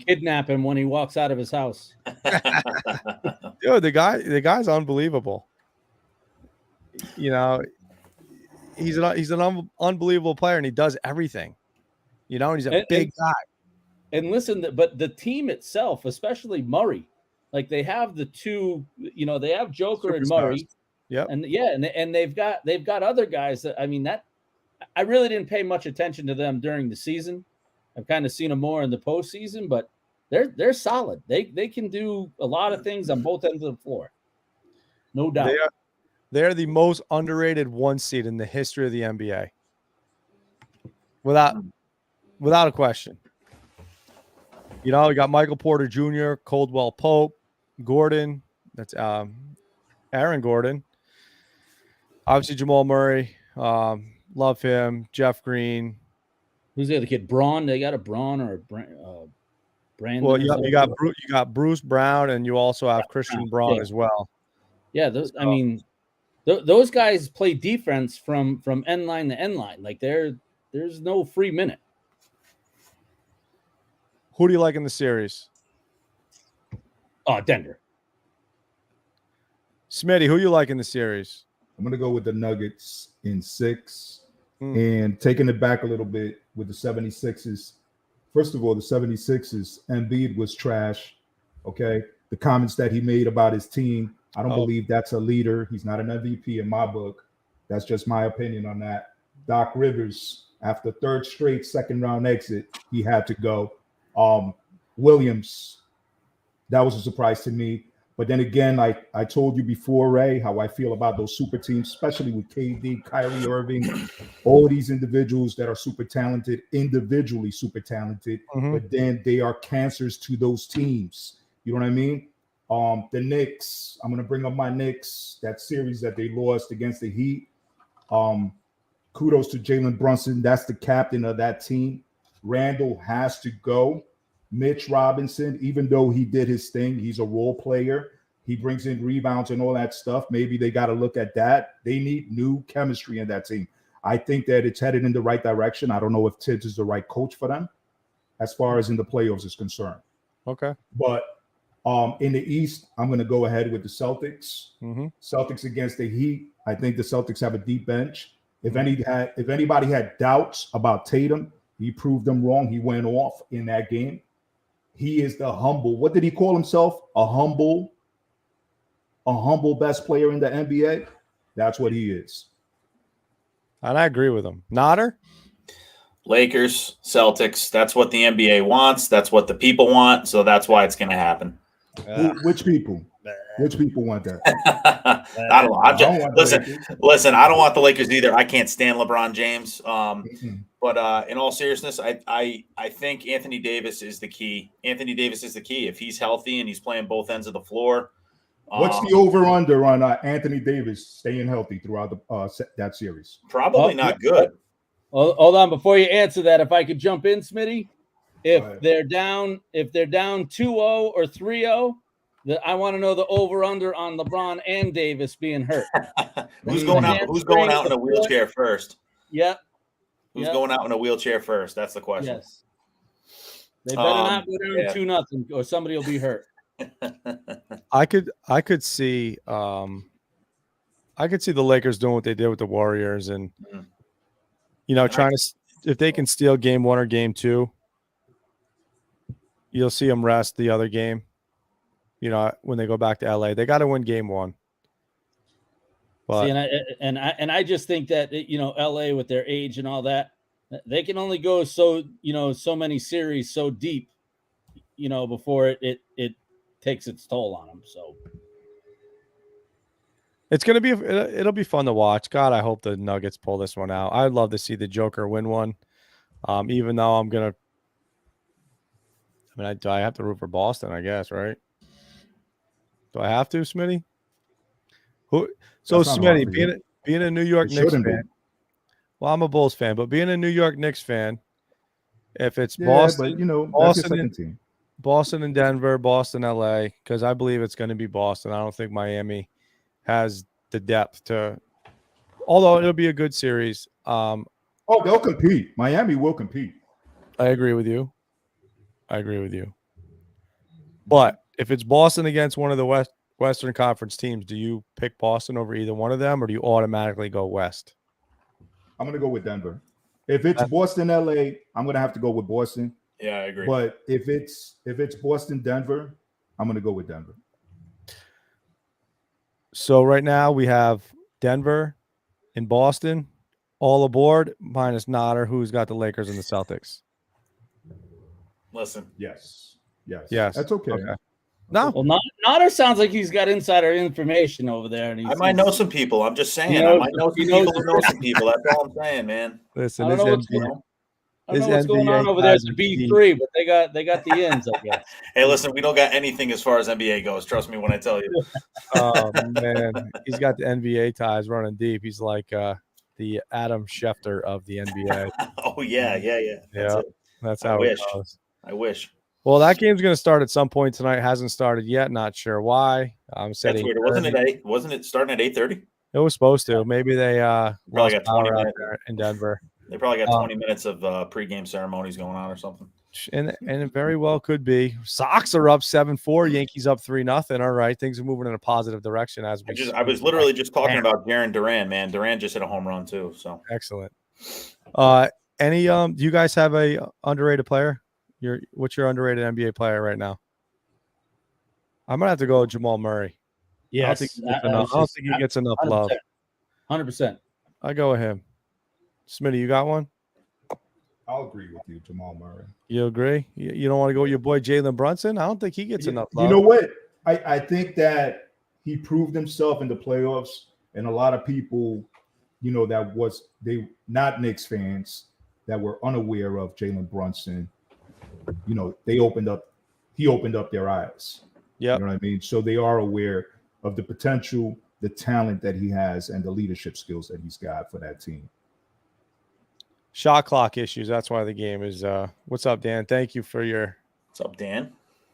Kidnap him when he walks out of his house. Yo, the guy's unbelievable. He's an unbelievable player, and he does everything. And he's a big guy. And listen, but the team itself, especially Murray, like they have the two. They have Joker and Murray. Yep. And they've got other guys that I really didn't pay much attention to them during the season. I've kind of seen them more in the postseason, but they're solid. They can do a lot of things on both ends of the floor. No doubt. They're the most underrated 1 seed in the history of the NBA. Without a question. We got Michael Porter Jr., Caldwell Pope, Gordon. That's Aaron Gordon. Obviously, Jamal Murray. Love him. Jeff Green. Who's the other kid? Braun. They got a Braun or a Brandon. Well, you got Bruce Brown, and you also have Christian Braun as well. Yeah, those guys play defense from end line to end line. Like there's no free minute. Who do you like in the series? Oh, Denver. Smitty, who you like in the series? I'm going to go with the Nuggets in 6. Hmm. And taking it back a little bit with the 76ers. First of all, the 76ers, Embiid was trash. Okay. The comments that he made about his team, I don't believe that's a leader. He's not an MVP in my book. That's just my opinion on that. Doc Rivers, after third straight second round exit, he had to go. Williams, that was a surprise to me. But then again, like I told you before, Ray, how I feel about those super teams, especially with KD, Kyrie Irving, all these individuals that are super talented, individually super talented, but then they are cancers to those teams. You know what I mean? The Knicks, I'm going to bring up my Knicks, that series that they lost against the Heat. Kudos to Jalen Brunson. That's the captain of that team. Randall has to go. Mitch Robinson, even though he did his thing, he's a role player. He brings in rebounds and all that stuff. Maybe they got to look at that. They need new chemistry in that team. I think that it's headed in the right direction. I don't know if Tibbs is the right coach for them as far as in the playoffs is concerned. Okay. But in the East, I'm going to go ahead with the Celtics. Celtics against the Heat. I think the Celtics have a deep bench. If anybody had doubts about Tatum, he proved them wrong. He went off in that game. He is the humble. What did he call himself? A humble best player in the NBA. That's what he is. And I agree with him. Notter? Lakers, Celtics. That's what the NBA wants. That's what the people want. So that's why it's going to happen. Which people? Which people want that? I don't know. Listen. I don't want the Lakers either. I can't stand LeBron James. But in all seriousness, I think Anthony Davis is the key. Anthony Davis is the key. If he's healthy and he's playing both ends of the floor. What's the over/under on Anthony Davis staying healthy throughout that series? Probably not good. Hold on, before you answer that, if I could jump in, Smitty. If they're down 2-0 or 3-0, I want to know the over/under on LeBron and Davis being hurt. Who's going out in a wheelchair first? Yep. Who's going out in a wheelchair first? That's the question. Yes. They better not go down 2-0 or somebody will be hurt. I could see the Lakers doing what they did with the Warriors and trying to, if they can steal game 1 or game 2, you'll see them rest the other game. When they go back to LA, they got to win game 1. But, see, I just think that LA with their age and all that, they can only go so many series so deep, before it takes its toll on them. So it's gonna be it'll be fun to watch. God, I hope the Nuggets pull this one out. I'd love to see the Joker win one. Even though do I have to root for Boston? I guess, right? Do I have to, Smitty? Smitty, being a New York Knicks fan. Well, I'm a Bulls fan, but being a New York Knicks fan, if it's Boston, but that's your second team. Boston and Denver, Boston, LA, because I believe it's going to be Boston. I don't think Miami has the depth to, although it'll be a good series. They'll compete. Miami will compete. I agree with you. But if it's Boston against one of the Western Conference teams, do you pick Boston over either one of them, or do you automatically go West? I'm going to go with Denver. If it's Boston, LA, I'm going to have to go with Boston. Yeah, I agree. But if it's Boston, Denver, I'm going to go with Denver. So right now we have Denver and Boston all aboard, minus Notter, who's got the Lakers and the Celtics. Listen. Yes. That's okay. No. Well, Notter sounds like he's got insider information over there. And I might know some people. I'm just saying. I might know some people who know some people. That's all I'm saying, man. Listen, I don't know what's going on over there. It's a B3, but they got the ends, I guess. Hey, listen, we don't got anything as far as NBA goes. Trust me when I tell you. Oh man, he's got the NBA ties running deep. He's like the Adam Schefter of the NBA. Oh yeah. That's how it goes. I wish. Well, that game's going to start at some point tonight. Hasn't started yet. Not sure why. That's weird. Wasn't it starting at 8:30? It was supposed to. Maybe they probably got 20 power out minutes there in Denver. They probably got 20 minutes of pregame ceremonies going on or something. And it very well could be. Sox are up 7-4. Yankees up 3-0. All right, things are moving in a positive direction as we. I was literally just talking about Jaron Duran, man. Duran just hit a home run too. So excellent. Any do you guys have a underrated player? What's your underrated NBA player right now? I'm gonna have to go with Jamal Murray. Yes, I don't think he gets enough love. 100%. I go with him. Smitty, you got one? I'll agree with you, Jamal Murray. You agree? You don't want to go with your boy Jalen Brunson? I don't think he gets enough love. You know what? I think that he proved himself in the playoffs, and a lot of people, they not Knicks fans that were unaware of Jalen Brunson. He opened up their eyes. Yeah, you know what I mean. So they are aware of the potential, the talent that he has, and the leadership skills that he's got for that team. Shot clock issues. That's why the game is. What's up, Dan? Thank you for your. what's up, Dan?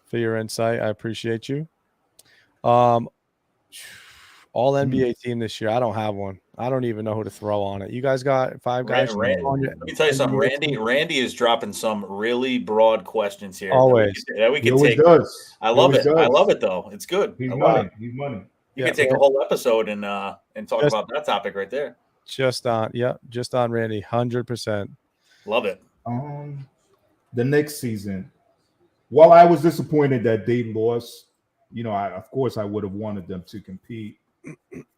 For your insight, I appreciate you. All NBA team this year. I don't have one. I don't even know who to throw on it. You guys got 5 guys. Let me tell you something. Randy is dropping some really broad questions here. Always. That we can take. Does. I love it. I love it though. It's good. He's money. He's money. You can take a whole episode and talk about that topic right there. Just on Randy, 100%. Love it. The next season, while I was disappointed that they lost, of course I would have wanted them to compete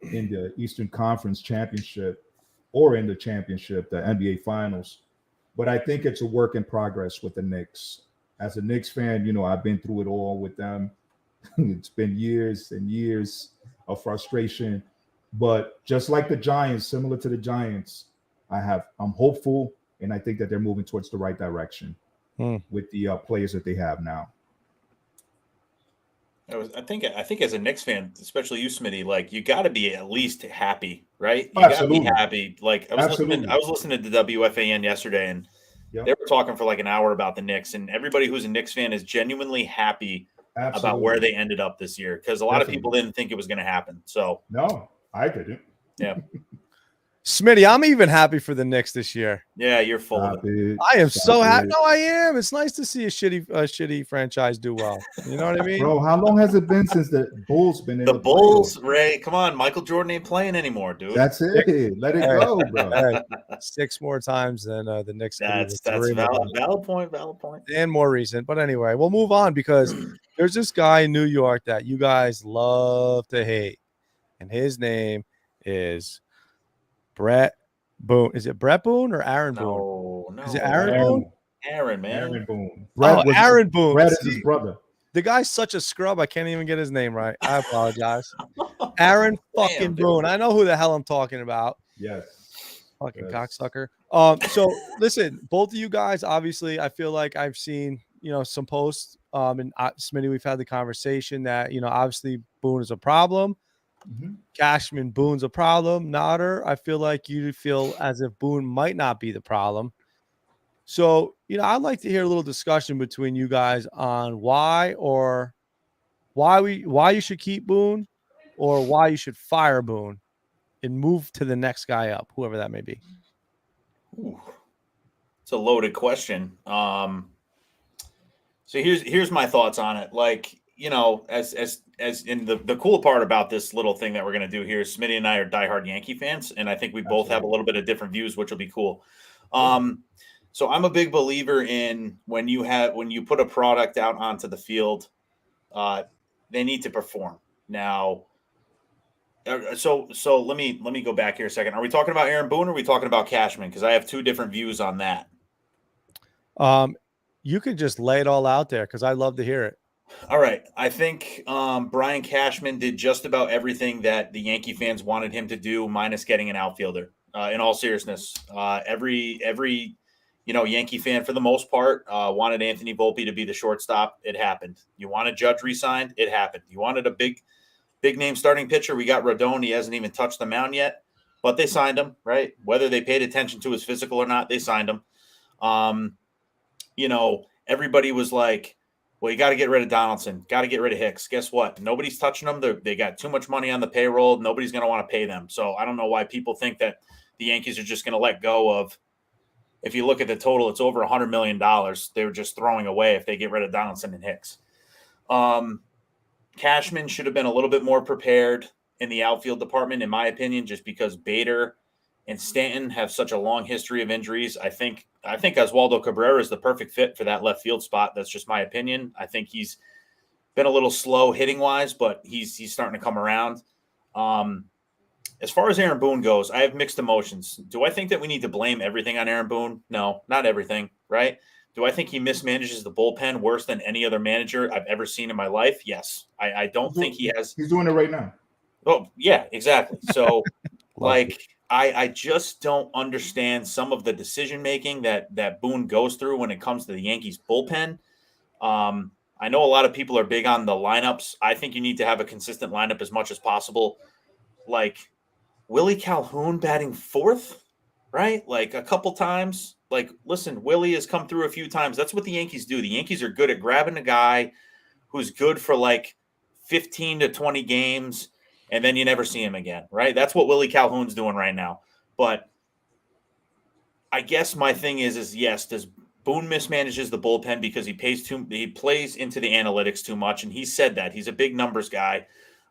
in the Eastern Conference Championship or in the championship, the NBA Finals. But I think it's a work in progress with the Knicks. As a Knicks fan, I've been through it all with them. It's been years and years of frustration. But just like the Giants, similar to the Giants, I'm hopeful, and I think that they're moving towards the right direction with the players that they have now. I think as a Knicks fan, especially you, Smitty, like you got to be at least happy, right? You got to be happy. Like I was listening to WFAN yesterday, and they were talking for like an hour about the Knicks, and everybody who's a Knicks fan is genuinely happy about where they ended up this year because a lot of people didn't think it was going to happen. So no, I didn't. Yeah. Smitty, I'm even happy for the Knicks this year. Yeah, you're full of it. I am so happy. No, I am. It's nice to see a shitty franchise do well. You know what I mean? Bro, how long has it been since the Bulls been in the Bulls, playoffs? Ray, come on. Michael Jordan ain't playing anymore, dude. That's it. Let it go, bro. 6 more times than the Knicks. That's valid point. And more recent. But anyway, we'll move on because there's this guy in New York that you guys love to hate. And his name is Brett Boone. Is it Brett Boone or Aaron Boone? No. Is it Aaron Boone? Aaron, man. Aaron Boone. Aaron Boone. Brett is his brother. The guy's such a scrub. I can't even get his name right. I apologize. Aaron fucking Boone. I know who the hell I'm talking about. Yes. Fucking cocksucker. So listen, both of you guys, obviously, I feel like I've seen, some posts. And Smitty, we've had the conversation that, obviously Boone is a problem. Mm-hmm. Cashman, Boone's a problem. Notter, I feel like you feel as if Boone might not be the problem. So, I'd like to hear a little discussion between you guys on why you should keep Boone or why you should fire Boone and move to the next guy up, whoever that may be. Ooh. It's a loaded question. So here's my thoughts on it. Like, as in the cool part about this little thing that we're going to do here, Smitty and I are diehard Yankee fans, and I think we both have a little bit of different views, which will be cool. So I'm a big believer in when you put a product out onto the field, they need to perform. Now, so let me go back here a second. Are we talking about Aaron Boone or are we talking about Cashman? Because I have two different views on that. You could just lay it all out there because I'd love to hear it. All right. I think Brian Cashman did just about everything that the Yankee fans wanted him to do, minus getting an outfielder. In all seriousness, every Yankee fan for the most part wanted Anthony Volpe to be the shortstop. It happened. You wanted Judge re-signed. It happened. You wanted a big name starting pitcher. We got Rodon. He hasn't even touched the mound yet, but they signed him, right? Whether they paid attention to his physical or not, they signed him. Everybody was like, well, you got to get rid of Donaldson. Got to get rid of Hicks. Guess what? Nobody's touching them. They got too much money on the payroll. Nobody's going to want to pay them. So I don't know why people think that the Yankees are just going to let go of if you look at the total, it's over $100 million. They were just throwing away if they get rid of Donaldson and Hicks. Cashman should have been a little bit more prepared in the outfield department, in my opinion, just because Bader and Stanton have such a long history of injuries. I think Oswaldo Cabrera is the perfect fit for that left field spot. That's just my opinion. I think he's been a little slow hitting wise, but he's starting to come around. As far as Aaron Boone goes, I have mixed emotions. Do I think that we need to blame everything on Aaron Boone? No, not everything, right? Do I think he mismanages the bullpen worse than any other manager I've ever seen in my life? Yes. I don't think he has. He's doing it right now. Oh, yeah, exactly. So, I just don't understand some of the decision-making that Boone goes through when it comes to the Yankees bullpen. I know a lot of people are big on the lineups. I think you need to have a consistent lineup as much as possible. Like Willie Calhoun batting fourth, right? Like a couple times. Like, listen, Willie has come through a few times. That's what the Yankees do. The Yankees are good at grabbing a guy who's good for like 15 to 20 games, and then you never see him again, right? That's what Willie Calhoun's doing right now. But I guess my thing is yes, does Boone mismanages the bullpen because he plays into the analytics too much, and he said that. He's a big numbers guy.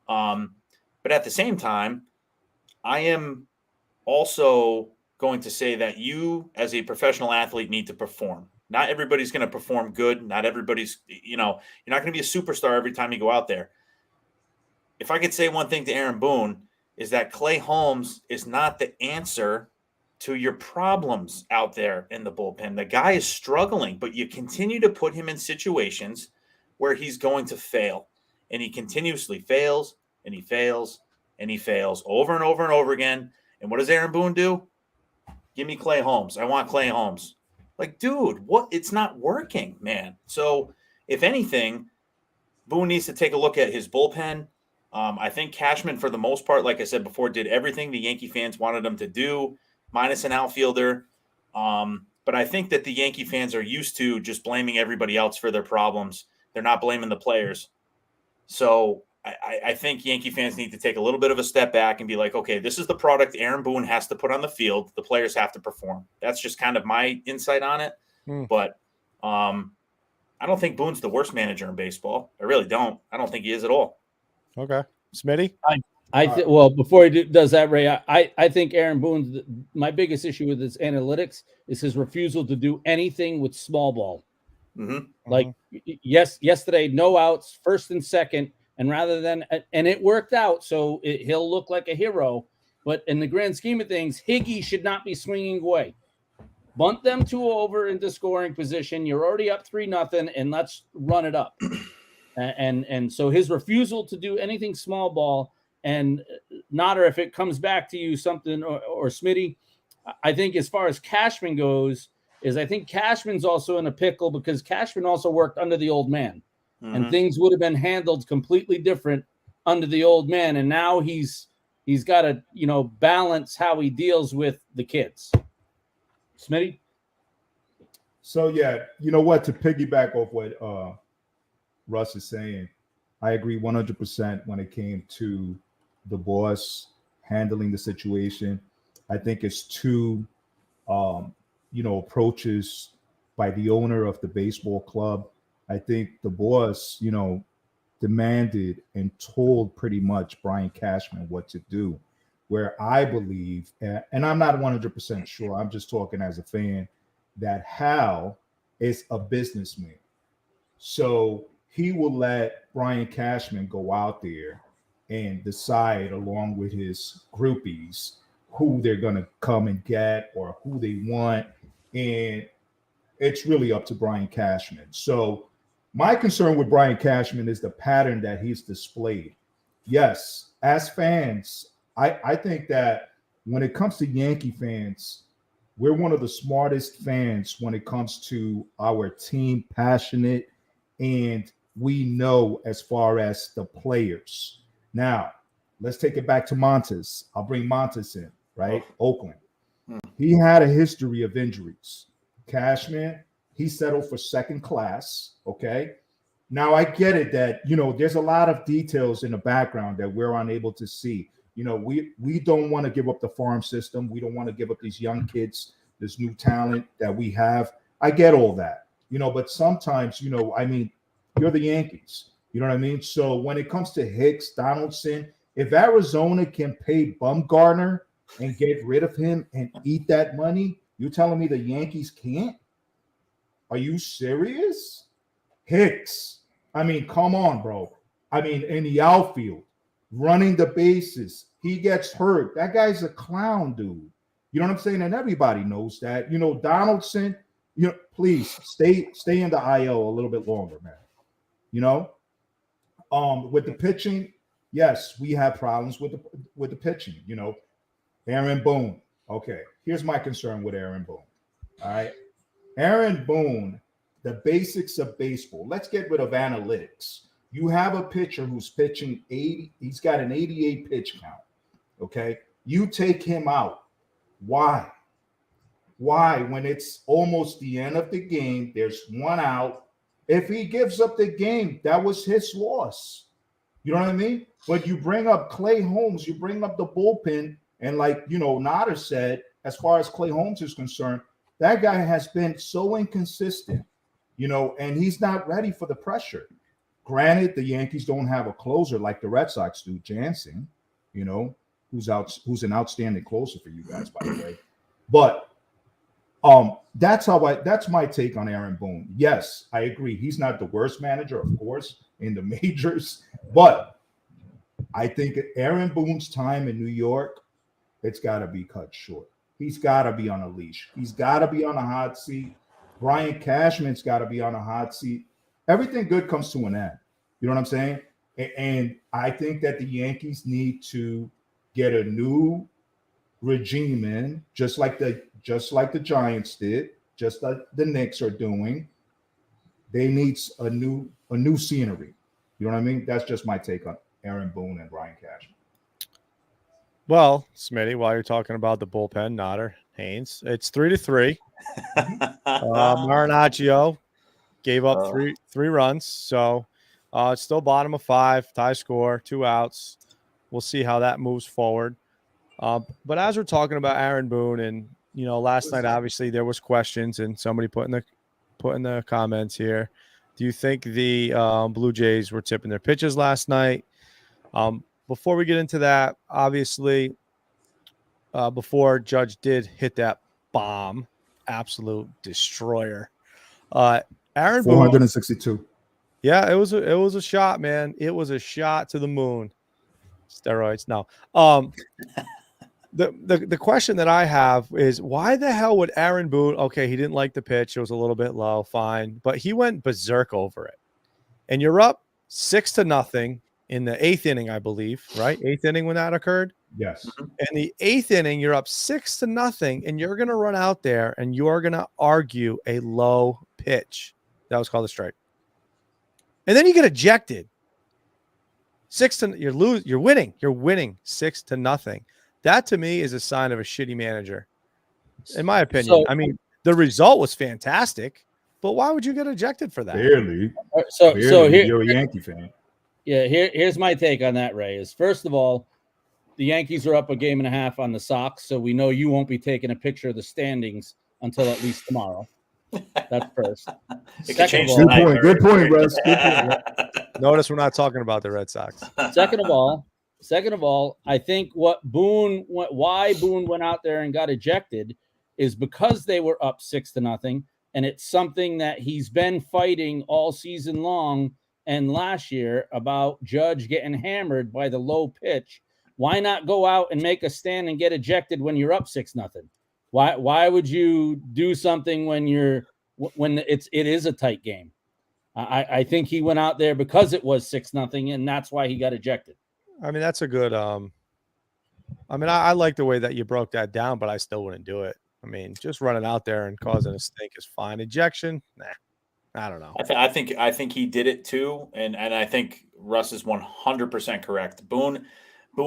But at the same time, I am also going to say that you, as a professional athlete, need to perform. Not everybody's going to perform good. Not everybody's, you're not going to be a superstar every time you go out there. If I could say one thing to Aaron Boone, is that Clay Holmes is not the answer to your problems out there in the bullpen. The guy is struggling, but you continue to put him in situations where he's going to fail. And he continuously fails, and he fails, and he fails over and over and over again. And what does Aaron Boone do? Give me Clay Holmes. I want Clay Holmes. Like, dude, what? It's not working, man. So, if anything, Boone needs to take a look at his bullpen. I think Cashman, for the most part, like I said before, did everything the Yankee fans wanted him to do, minus an outfielder. But I think that the Yankee fans are used to just blaming everybody else for their problems. They're not blaming the players. So I think Yankee fans need to take a little bit of a step back and be like, okay, this is the product Aaron Boone has to put on the field. The players have to perform. That's just kind of my insight on it. But I don't think Boone's the worst manager in baseball. I really don't. I don't think he is at all. Okay. Smitty? Well, before he does that, Ray, I think Aaron Boone's my biggest issue with his analytics is his refusal to do anything with small ball. Like, yesterday, no outs, first and second. And rather than, and it worked out, so he'll look like a hero. But in the grand scheme of things, Higgy should not be swinging away. Bunt them 2 over into scoring position. You're already up 3-0, and let's run it up. And so his refusal to do anything small ball, and Notter, if it comes back to you something, or Smitty, I think as far as Cashman goes, is I think Cashman's also in a pickle because Cashman also worked under the old man. And things would have been handled completely different under the old man. And now he's got to, balance how he deals with the kids. Smitty? So, yeah, you know what? To piggyback off what Russ is saying, I agree 100% when it came to the boss handling the situation. I think it's two, approaches by the owner of the baseball club. I think the boss, demanded and told pretty much Brian Cashman what to do, where I believe, and I'm not 100% sure, I'm just talking as a fan, that Hal is a businessman. So he will let Brian Cashman go out there and decide along with his groupies who they're going to come and get or who they want. And it's really up to Brian Cashman. So my concern with Brian Cashman is the pattern that he's displayed. Yes, as fans, I think that when it comes to Yankee fans, we're one of the smartest fans when it comes to our team, passionate, and we know as far as the players. Now, let's take it back to Montes. I'll bring Montes in, right? Oakland. He had a history of injuries. Cashman, he settled for second class, okay? Now, I get it that, there's a lot of details in the background that we're unable to see. We don't want to give up the farm system. We don't want to give up these young kids this new talent that we have. I get all that, but sometimes, I mean, you're the Yankees. You know what I mean? So when it comes to Hicks, Donaldson, if Arizona can pay Bumgarner and get rid of him and eat that money, you telling me the Yankees can't? Are you serious? Hicks. I mean, come on, bro. I mean, in the outfield, running the bases, he gets hurt. That guy's a clown, dude. You know what I'm saying? And everybody knows that. Donaldson, please stay in the IL a little bit longer, man. With the pitching, yes, we have problems with the pitching. Aaron Boone. Okay, here's my concern with Aaron Boone. All right, Aaron Boone, the basics of baseball. Let's get rid of analytics. You have a pitcher who's pitching 80. He's got an 88 pitch count. Okay, you take him out. Why? Why? When it's almost the end of the game, there's one out. If he gives up the game, that was his loss. You know what I mean? But you bring up Clay Holmes, you bring up the bullpen, and like, Notter said, as far as Clay Holmes is concerned, that guy has been so inconsistent, and he's not ready for the pressure. Granted, the Yankees don't have a closer like the Red Sox do, Jansen, who's an outstanding closer for you guys, by the way. But that's my take on Aaron Boone. Yes, I agree. He's not the worst manager, of course, in the majors, but I think Aaron Boone's time in New York, it's got to be cut short. He's got to be on a leash. He's got to be on a hot seat. Brian Cashman's got to be on a hot seat. Everything good comes to an end. You know what I'm saying? And I think that the Yankees need to get a new regime in, just like the Giants did, just like the Knicks are doing. They need a new scenery. You know what I mean? That's just my take on Aaron Boone and Brian Cashman. Well, Smitty, while you're talking about the bullpen, Notter, Haynes, it's 3-3. Marinaccio gave up three runs, so it's still bottom of 5, tie score, 2 outs. We'll see how that moves forward. But as we're talking about Aaron Boone, and last night obviously there was questions, and somebody put in the comments here, do you think the Blue Jays were tipping their pitches last night? Before we get into that, obviously, before Judge did hit that bomb, absolute destroyer, Aaron Boone, 462. Yeah, it was a shot, man. It was a shot to the moon. Steroids, no. The question that I have is, why the hell would Aaron Boone? Okay, he didn't like the pitch; it was a little bit low, fine, but he went berserk over it. And you're up 6-0 in the 8th inning, I believe, right? 8th inning when that occurred. Yes. In the 8th inning, you're up 6-0, and you're going to run out there and you're going to argue a low pitch. That was called a strike. And then you get ejected. You're winning. You're winning 6-0. That to me is a sign of a shitty manager, in my opinion. I mean, the result was fantastic, but why would you get ejected for that? Barely. So here, you're a Yankee fan. Yeah, here's my take on that, Ray. Is first of all, the Yankees are up 1.5 games on the Sox, so we know you won't be taking a picture of the standings until at least tomorrow. That's first. Good point, Russ. Good point. Notice we're not talking about the Red Sox. Second of all, I think why Boone went out there and got ejected is because they were up 6-0, and it's something that he's been fighting all season long and last year about Judge getting hammered by the low pitch. Why not go out and make a stand and get ejected when you're up 6-0? Why would you do something when it is a tight game? I think he went out there because it was 6-0, and that's why he got ejected. I mean, that's a good. I like the way that you broke that down, but I still wouldn't do it. I mean, just running out there and causing a stink is fine. Ejection, nah. I don't know. I think he did it too, and I think Russ is 100% correct. Boone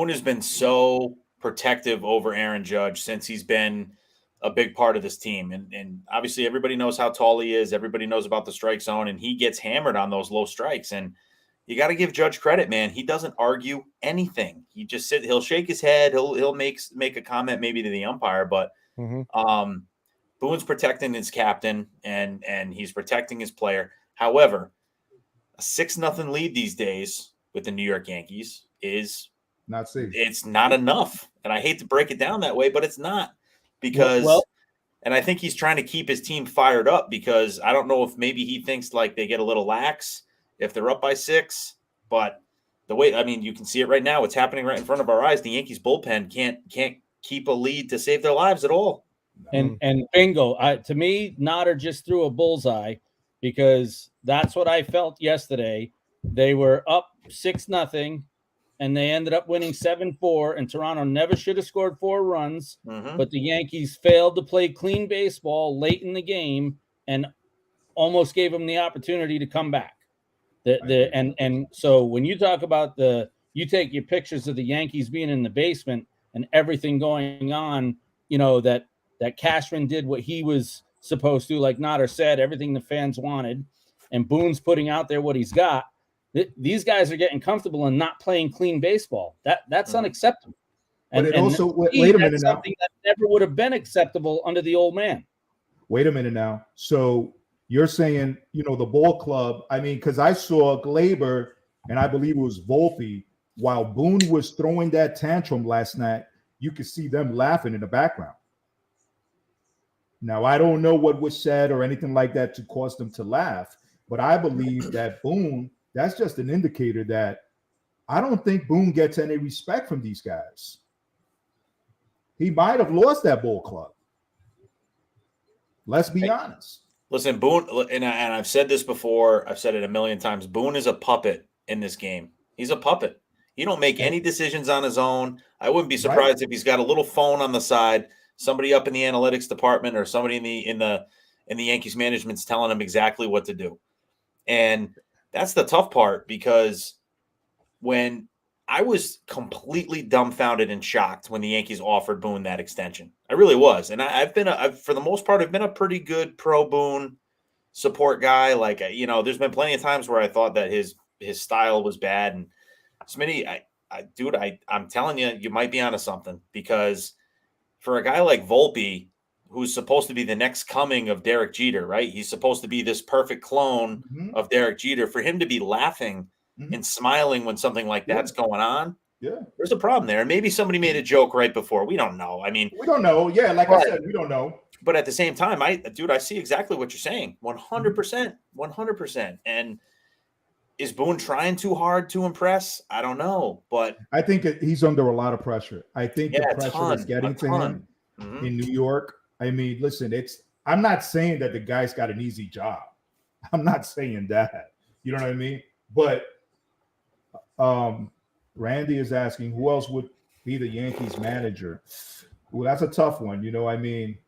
has been so protective over Aaron Judge since he's been a big part of this team, and obviously everybody knows how tall he is. Everybody knows about the strike zone, and he gets hammered on those low strikes. And you got to give Judge credit, man. He doesn't argue anything. He just he'll shake his head. He'll make a comment maybe to the umpire, but Boone's protecting his captain and he's protecting his player. However, a 6-0 lead these days with the New York Yankees is Not safe. it's not enough. And I hate to break it down that way, but it's not, because and I think he's trying to keep his team fired up, because I don't know if maybe he thinks like they get a little lax if they're up by 6, but the way, I mean, you can see it right now. It's happening right in front of our eyes. The Yankees bullpen can't keep a lead to save their lives at all. And bingo, to me, Notter just threw a bullseye, because that's what I felt yesterday. They were up 6-0, and they ended up winning 7-4. And Toronto never should have scored 4 runs, but the Yankees failed to play clean baseball late in the game and almost gave them the opportunity to come back. And so when you talk about you take your pictures of the Yankees being in the basement and everything going on, that Cashman did what he was supposed to, like Notter said, everything the fans wanted, and Boone's putting out there what he's got. These guys are getting comfortable and not playing clean baseball. That's unacceptable. But it also, wait a minute now. Something that never would have been acceptable under the old man. Wait a minute now. So you're saying, the ball club, I mean, because I saw Glaber and I believe it was Volpe, while Boone was throwing that tantrum last night, you could see them laughing in the background. Now, I don't know what was said or anything like that to cause them to laugh, but I believe that Boone, that's just an indicator that I don't think Boone gets any respect from these guys. He might have lost that ball club. Let's be honest. Listen, Boone, and I've said this before, I've said it a million times, Boone is a puppet in this game. He's a puppet. He don't make any decisions on his own. I wouldn't be surprised if he's got a little phone on the side, somebody up in the analytics department or somebody in the Yankees management's telling him exactly what to do. And that's the tough part, because when I was completely dumbfounded and shocked when the Yankees offered Boone that extension. I really was. And I've for the most part, I've been a pretty good pro Boone support guy. Like, there's been plenty of times where I thought that his style was bad. And Smitty, I'm telling you, you might be onto something, because for a guy like Volpe, who's supposed to be the next coming of Derek Jeter, right? He's supposed to be this perfect clone of Derek Jeter. For him to be laughing and smiling when something like that's going on, there's a problem there. And maybe somebody made a joke right before. We don't know. I mean, we don't know. Yeah, like I said, we don't know. But at the same time, I see exactly what you're saying. 100%. 100%. And is Boone trying too hard to impress? I don't know. But I think he's under a lot of pressure. I think the pressure is getting to him in New York. I mean, listen, I'm not saying that the guy's got an easy job. I'm not saying that. You know what I mean? But Randy is asking, who else would be the Yankees manager? Well, that's a tough one. I mean,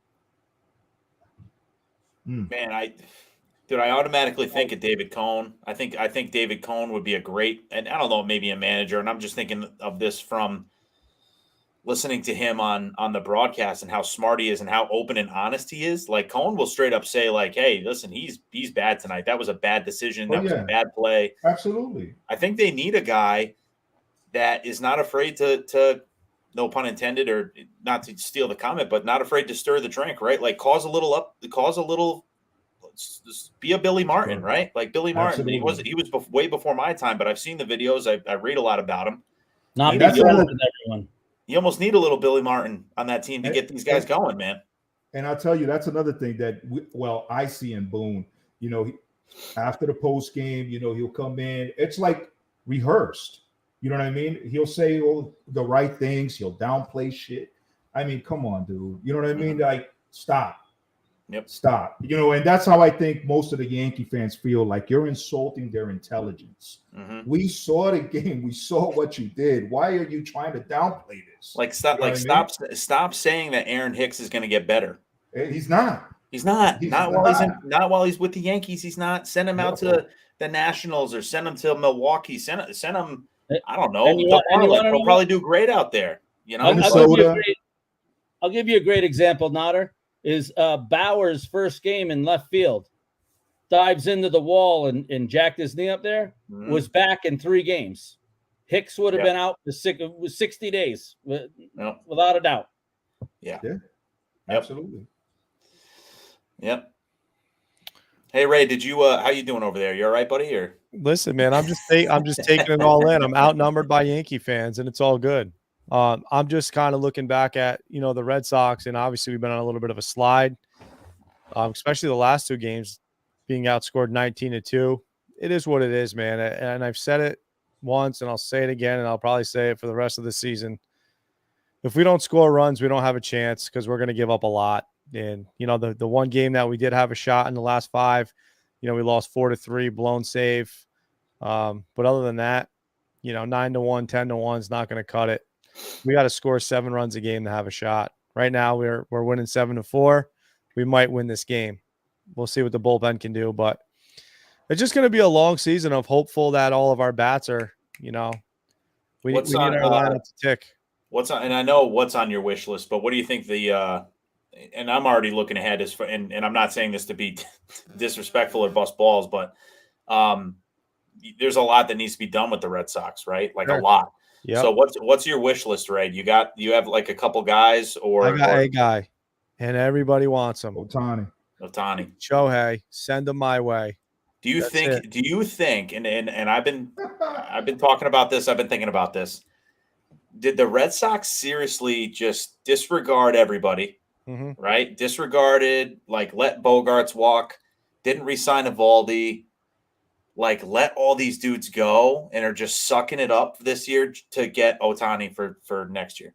man, I automatically think of David Cohn. I think David Cohn would be a great, and I don't know, maybe a manager. And I'm just thinking of this from listening to him on the broadcast and how smart he is and how open and honest he is. Like, Cohn will straight up say, like, hey, listen, he's bad tonight. That was a bad decision. That was a bad play. Absolutely. I think they need a guy that is not afraid to no pun intended, or not to steal the comment, but not afraid to stir the drink, right? Like, be a Billy Martin, right? Like Billy Martin. He was way before my time, but I've seen the videos. I read a lot about him. Not be friends with everyone. You almost need a little Billy Martin on that team to get these guys going, man. And I'll tell you, that's another thing that I see in Boone. After the post game, he'll come in. It's like rehearsed. You know what I mean? He'll say all the right things. He'll downplay shit. I mean, come on, dude. You know what I mean? Like, stop. Yep. Stop. And that's how I think most of the Yankee fans feel, like you're insulting their intelligence. We saw the game. We saw what you did. Why are you trying to downplay this? Like, stop saying that Aaron Hicks is going to get better. He's not. Not while he's with the Yankees. He's not. Send him out to the Nationals or send him to Milwaukee. Send him. I don't know. He'll probably do great out there. I'll give you a great example, Notter. Is Bauer's first game in left field, dives into the wall and jacked his knee up there, was back in 3 games. Hicks would have been out for 60 days, without a doubt. Yeah. Absolutely. Yep. Hey Ray, did you how you doing over there? You all right, buddy? Or Listen, man, I'm just taking it all in. I'm outnumbered by Yankee fans, and it's all good. I'm just kind of looking back at the Red Sox, and obviously we've been on a little bit of a slide, especially the last two games, being outscored 19-2. It is what it is, man. And I've said it once, and I'll say it again, and I'll probably say it for the rest of the season. If we don't score runs, we don't have a chance because we're going to give up a lot. And the one game that we did have a shot in the last five, we lost 4-3, blown save. But other than that, 9-1, 10-1 is not going to cut it. We got to score 7 runs a game to have a shot. Right now, we're winning 7-4. We might win this game. We'll see what the bullpen can do, but it's just going to be a long season of hopeful that all of our bats are, we need our lineup to tick. And I know what's on your wish list, but what do you think and I'm already looking ahead and I'm not saying this to be disrespectful or bust balls, but there's a lot that needs to be done with the Red Sox, right? Like Sure. a lot. Yep. So what's your wish list, Ray? You have like a couple guys or I got a guy, and everybody wants him. Ohtani. Shohei, send him my way. Do you think and I've been talking about this, I've been thinking about this. Did the Red Sox seriously just disregard everybody? Mm-hmm. Right? Disregarded, like let Bogarts walk, didn't re-sign Evaldi, like let all these dudes go and are just sucking it up this year to get Ohtani for next year.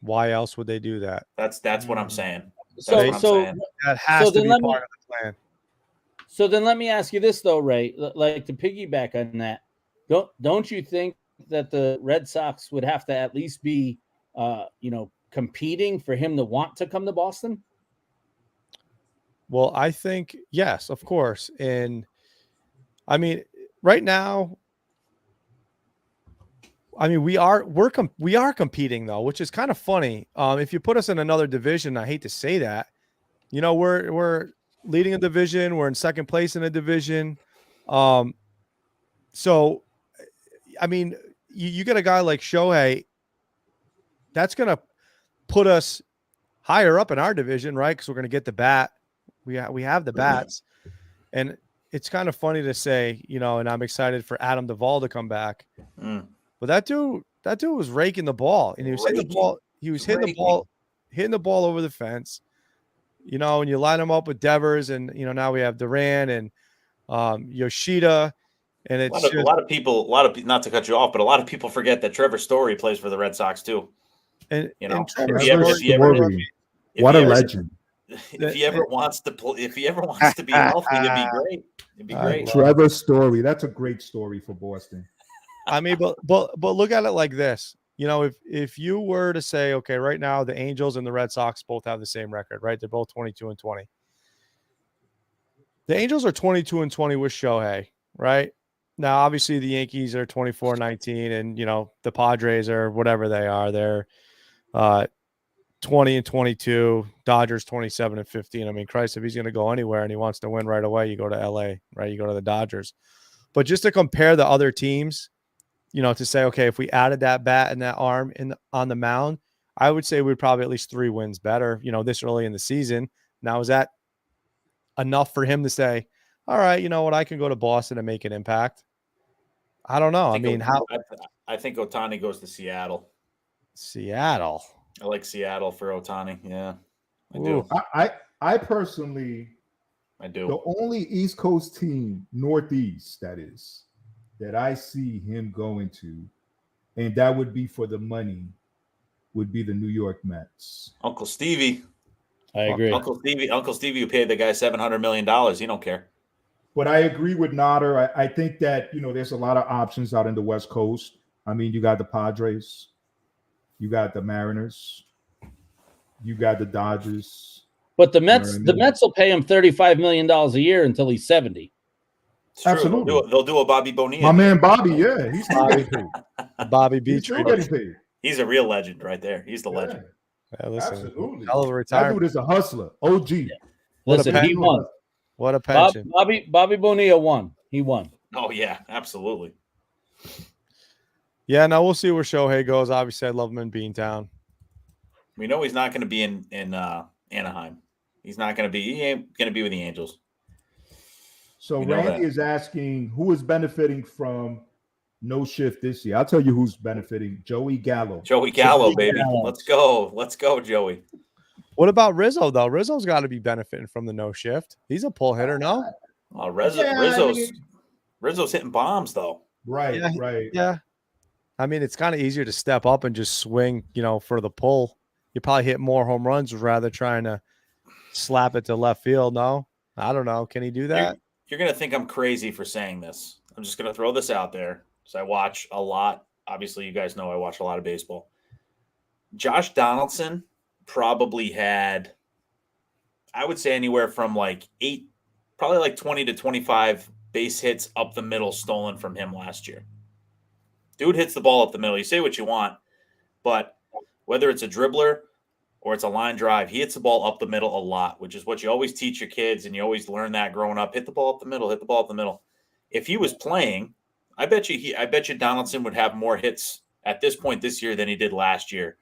Why else would they do that? That's what I'm saying. That has to be part of the plan. So then let me ask you this though, Ray, like to piggyback on that, don't you think that the Red Sox would have to at least be competing for him to want to come to Boston? Well, I think yes, of course. And I mean, right now, we are competing though, which is kind of funny. If you put us in another division, I hate to say that, we're leading a division, we're in second place in a division. So, I mean, you get a guy like Shohei, that's going to put us higher up in our division, right? Because we're going to get the bat. We have the bats, and it's kind of funny to say, and I'm excited for Adam Duvall to come back. But that dude was raking the ball, and he was hitting the ball. He was hitting the ball over the fence. And you line him up with Devers, and now we have Duran and Yoshida, and it's a lot of people, not to cut you off, but a lot of people forget that Trevor Story plays for the Red Sox too. And what a legend. If he ever wants to be healthy, it'd be great. It'd be great. Trevor Story, that's a great story for Boston. I mean, but look at it like this. If you were to say, okay, right now the Angels and the Red Sox both have the same record, right? They're both 22-20. The Angels are 22-20 with Shohei, right? Now, obviously, the Yankees are 24-19, and the Padres are whatever they are. They're 20-22. Dodgers 27-15. I mean, Christ, if he's going to go anywhere and he wants to win right away, you go to LA, right? You go to the Dodgers. But just to compare the other teams, to say, okay, if we added that bat and that arm on the mound, I would say we'd probably at least 3 wins better, this early in the season. Now, is that enough for him to say, all right, you know what, I can go to Boston and make an impact? I don't know. I think Ohtani goes to Seattle. Seattle. I like Seattle for Ohtani. Yeah, I do. I personally, I do. The only East Coast team, Northeast, that I see him going to, and that would be for the money, would be the New York Mets. Uncle Stevie. I agree. Uncle Stevie who paid the guy $700 million. He don't care. But I agree with Notter. I think that, there's a lot of options out in the West Coast. I mean, you got the Padres, you got the Mariners, you got the Dodgers. But the Mets will pay him $35 million a year until he's 70. It's Absolutely. True. They'll do a Bobby Bonilla. My man Bobby, yeah. He's still getting paid. Bobby Beach. He's still getting paid. He's a real legend right there. He's the legend. Yeah, listen, absolutely. Hell of a retirement. That dude is a hustler. OG. Yeah. Listen, he won. What a pension. Bobby Bonilla won. He won. Oh, yeah, absolutely. Yeah, now we'll see where Shohei goes. Obviously, I love him in Beantown. We know he's not going to be in Anaheim. He's not going to be. He ain't going to be with the Angels. So We know Randy that. is asking who is benefiting from no shift this year. I'll tell you who's benefiting. Joey Gallo. Joey Gallo, Joey baby. Gallo. Let's go, Joey. What about Rizzo though? Rizzo's got to be benefiting from the no shift. He's a pull hitter, no? Rizzo's hitting bombs though. Right, Yeah, right. Yeah. I mean, it's kind of easier to step up and just swing, for the pull. You probably hit more home runs rather trying to slap it to left field. No, I don't know. Can he do that? You're going to think I'm crazy for saying this. I'm just going to throw this out there because I watch a lot. Obviously, you guys know I watch a lot of baseball. Josh Donaldson probably had, I would say, anywhere from probably like 20 to 25 base hits up the middle stolen from him last year. Dude hits the ball up the middle. You say what you want, but whether it's a dribbler or it's a line drive, he hits the ball up the middle a lot, which is what you always teach your kids, and you always learn that growing up. Hit the ball up the middle, hit the ball up the middle. If he was playing, I bet you Donaldson would have more hits at this point this year than he did last year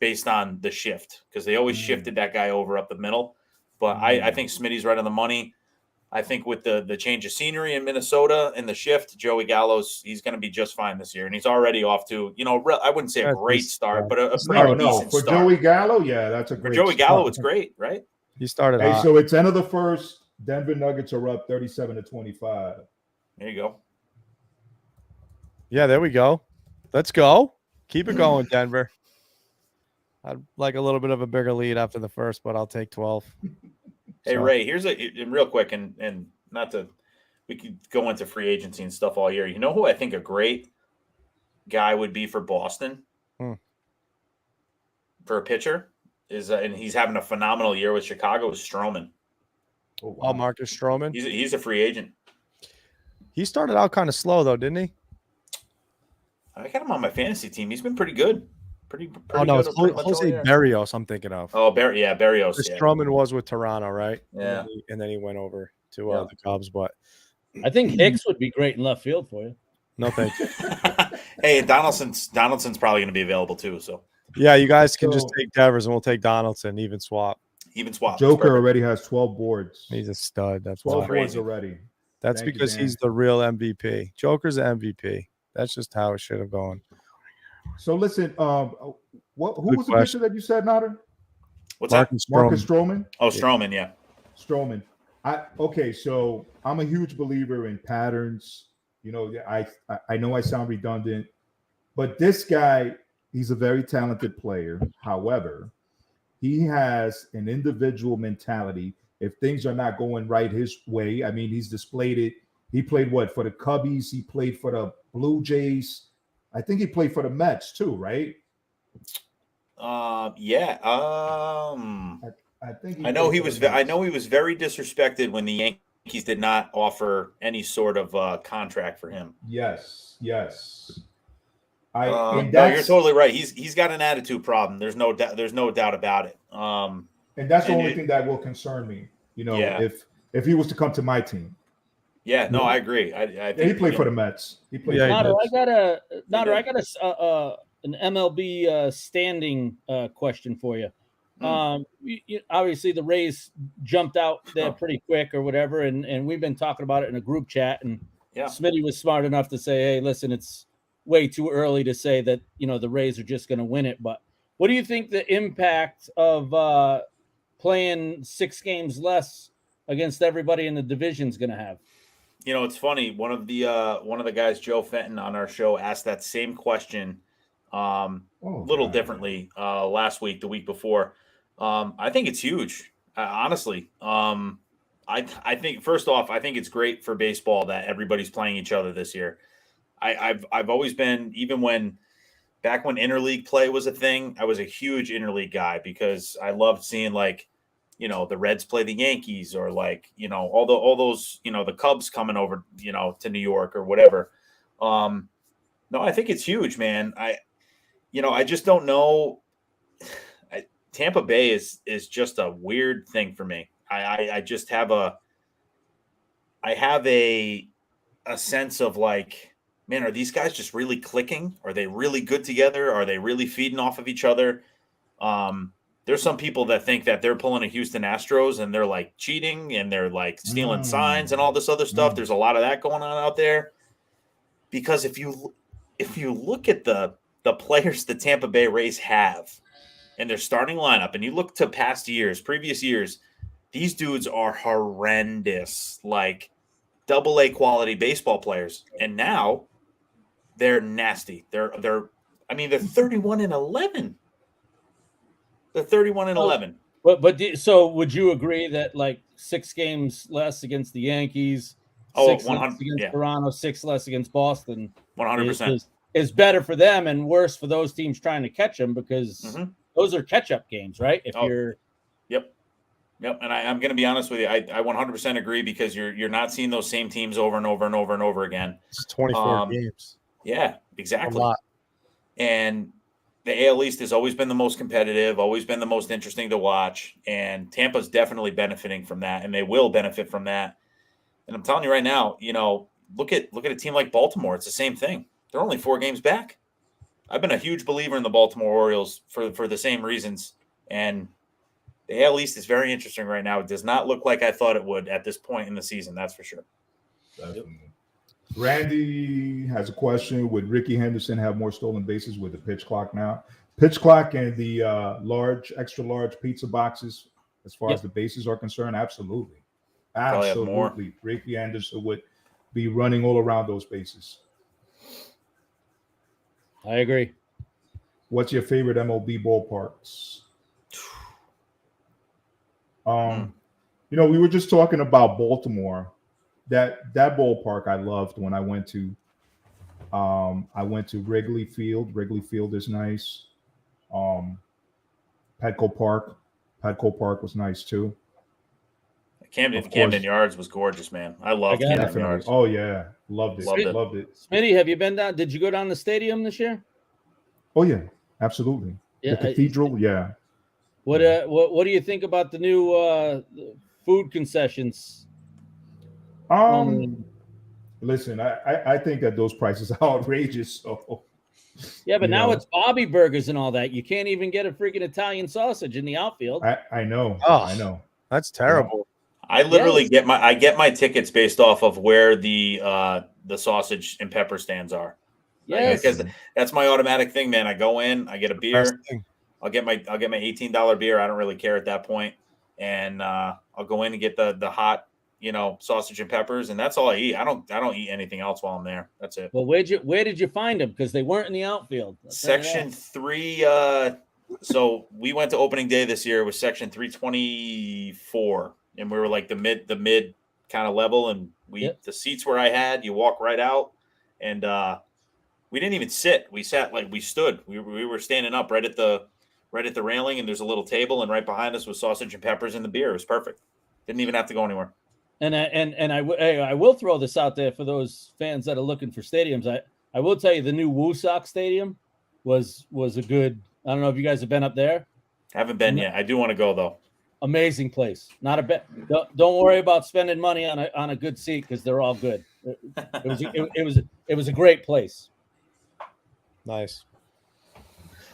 based on the shift, because they always shifted that guy over up the middle. But I think Smitty's right on the money. I think with the change of scenery in Minnesota and the shift, Joey Gallo's, he's going to be just fine this year. And he's already off to, I wouldn't say a great start, but a pretty decent for start. Joey Gallo, yeah, that's a great For Joey Gallo, it's great, right? He started Hey, hot. so it's end of the first. Denver Nuggets are up 37-25. There you go. Yeah, there we go. Let's go. Keep it going, Denver. I'd like a little bit of a bigger lead after the first, but I'll take 12. Hey, So- Ray, here's real quick, and not to, we could go into free agency and stuff all year. You know who I think a great guy would be for Boston for a pitcher is, and he's having a phenomenal year with Chicago, is Stroman. Oh, Oh, Marcus Stroman. He's a free agent. He started out kind of slow though, didn't he? I got him on my fantasy team. He's been pretty good. Pretty Oh no, good. it's pretty much all Jose year. Barrios. I'm thinking of. Oh, Barrios. Because Yeah. Stroman was with Toronto, right? Yeah. And then he went over to Yeah. the Cubs. But I think Hicks would be great in left field for you. no, thank you. Hey, Donaldson's probably going to be available too. So Yeah, you guys can just So- take Devers and we'll take Donaldson, even swap. even swap. Joker Perfect. already has 12 boards. He's a stud. That's 12 why. boards Crazy. already. That's Thank you, because Dan. he's the real MVP. Joker's the MVP. That's just how it should have gone. So listen, who Good was the question. pitcher that you said, Nader? What's that? Marcus Stroman. Marcus Stroman. Oh, Stroman. Yeah. Stroman. Okay, so I'm a huge believer in patterns. I know I sound redundant, but this guy, he's a very talented player. However, he has an individual mentality. If things are not going right his way, I mean, he's displayed it. He played for the Cubbies. He played for the Blue Jays. I think he played for the Mets too, right? Yeah. I think I know played he for was. the Mets. I know he was very disrespected when the Yankees did not offer any sort of contract for him. Yes. No, you're totally right. He's got an attitude problem. There's no doubt about it. And that's the only thing that will concern me. Yeah. If he was to come to my team. Yeah, no, I agree. I Yeah, think he played for the Mets. He played Yeah, for the Nader, I Mets. got an MLB standing question for you. Obviously, the Rays jumped out there pretty quick or whatever, and we've been talking about it in a group chat. And Yeah. Smitty was smart enough to say, "Hey, listen, it's way too early to say that the Rays are just going to win it." But what do you think the impact of playing 6 games less against everybody in the division is going to have? It's funny. One of the guys, Joe Fenton, on our show asked that same question, a little differently last week, the week before. I think it's huge, honestly. I think first off, I think it's great for baseball that everybody's playing each other this year. I've always been, even back when interleague play was a thing, I was a huge interleague guy because I loved seeing the Reds play the Yankees or all those, the Cubs coming over, to New York or whatever. No, I think it's huge, man. I just don't know. Tampa Bay is just a weird thing for me. I just have a sense of man, are these guys just really clicking? Are they really good together? Are they really feeding off of each other? there's some people that think that they're pulling a Houston Astros and they're like cheating and they're like stealing signs and all this other stuff. There's a lot of that going on out there. Because if you look at the players the Tampa Bay Rays have and their starting lineup, and you look to previous years, these dudes are horrendous, like AA quality baseball players. And now they're nasty. They're 31-11. They're 31-11. So would you agree that like 6 games less against the Yankees, 6 less against Toronto, 6 less against Boston, 100% is better for them and worse for those teams trying to catch them, because those are catch-up games, right? Yep. And I'm going to be honest with you. I 100% agree, because you're not seeing those same teams over and over and over and over again. It's 24 games. Yeah, exactly. A lot. And the AL East has always been the most competitive, always been the most interesting to watch. And Tampa's definitely benefiting from that, and they will benefit from that. And I'm telling you right now, look at a team like Baltimore. It's the same thing. They're only 4 games back. I've been a huge believer in the Baltimore Orioles for the same reasons. And the AL East is very interesting right now. It does not look like I thought it would at this point in the season. That's for sure. Definitely. Randy has a question. Would Ricky Henderson have more stolen bases with the pitch clock now? Pitch clock and the extra large pizza boxes, as far as the bases are concerned, absolutely. Absolutely. Ricky Henderson would be running all around those bases. I agree. What's your favorite MLB ballparks? We were just talking about Baltimore. That ballpark I loved when I went to Wrigley Field. Wrigley Field is nice. Petco Park was nice too. Camden Yards was gorgeous, man. I love Camden Yards. Oh yeah, loved it. Smitty, have you been down? Did you go down the stadium this year? Oh yeah, absolutely. The cathedral, yeah. What do you think about the new food concessions? Listen, I think that those prices are outrageous. So yeah, but now it's Bobby Burgers and all that. You can't even get a freaking Italian sausage in the outfield. I know. Oh, I know. That's terrible. I literally get my tickets based off of where the sausage and pepper stands are. Yes, because that's my automatic thing, man. I go in, I get a beer. I'll get my $18 beer. I don't really care at that point, and I'll go in and get the hot, sausage and peppers, and that's all I eat. I don't eat anything else while I'm there. That's it. Well, where did you find them? Because they weren't in the outfield. Section 3. So we went to opening day this year. It was section 324, and we were like the mid kind of level, and the seats where I had, you walk right out, and we didn't even sit. We sat we stood. We were standing up right at the railing, and there's a little table, and right behind us was sausage and peppers and the beer. It was perfect. Didn't even have to go anywhere. And I will throw this out there for those fans that are looking for stadiums. I will tell you the new Woosok Stadium was a good. I don't know if you guys have been up there. Haven't been yet. I do want to go though. Amazing place. Not a bit. Don't worry about spending money on a good seat, because they're all good. It was a great place. Nice.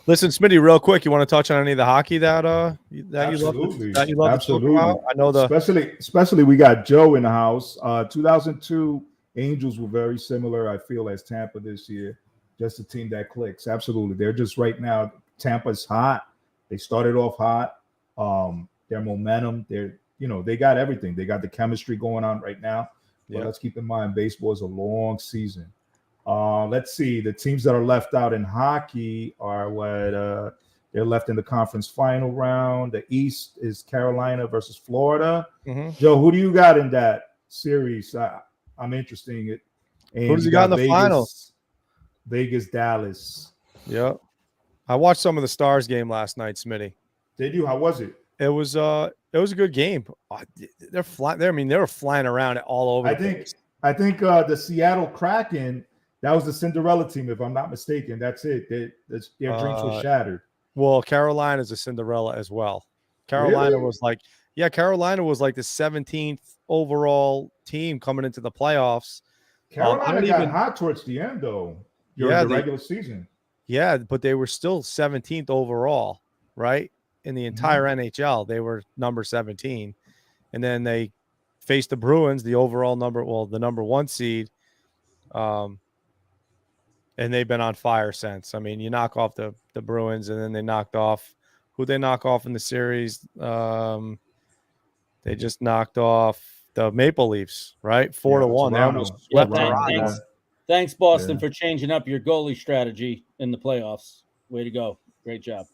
Listen, Smitty, real quick, you want to touch on any of the hockey that you love Absolutely. I know especially we got Joe in the house. 2002 Angels were very similar, I feel, as Tampa this year. Just a team that clicks. Absolutely. They're just right now. Tampa's hot. They started off hot. Their momentum, they got everything. They got the chemistry going on right now. But let's keep in mind, baseball is a long season. Let's see. The teams that are left out in hockey are they're left in the conference final round. The East is Carolina versus Florida. Mm-hmm. Joe, who do you got in that series? I'm interested in it. And who does he got in the finals? Vegas, Dallas. Yep. I watched some of the Stars game last night, Smitty. Did you? How was it? It was a good game. They're flying. They were flying around all over. I think the Seattle Kraken. That was the Cinderella team, if I'm not mistaken. That's it. Their dreams were shattered. Well, Carolina's a Cinderella as well. Carolina was like the 17th overall team coming into the playoffs. Carolina got hot towards the end, though. During the regular season. Yeah, but they were still 17th overall, right? in the entire NHL. They were number 17. And then they faced the Bruins, the number 1 seed. And they've been on fire since. I mean, you knock off the Bruins, and then they knock off in the series. They just knocked off the Maple Leafs, right? 4-1. They almost swept Toronto. Thanks, Boston, for changing up your goalie strategy in the playoffs. Way to go. Great job.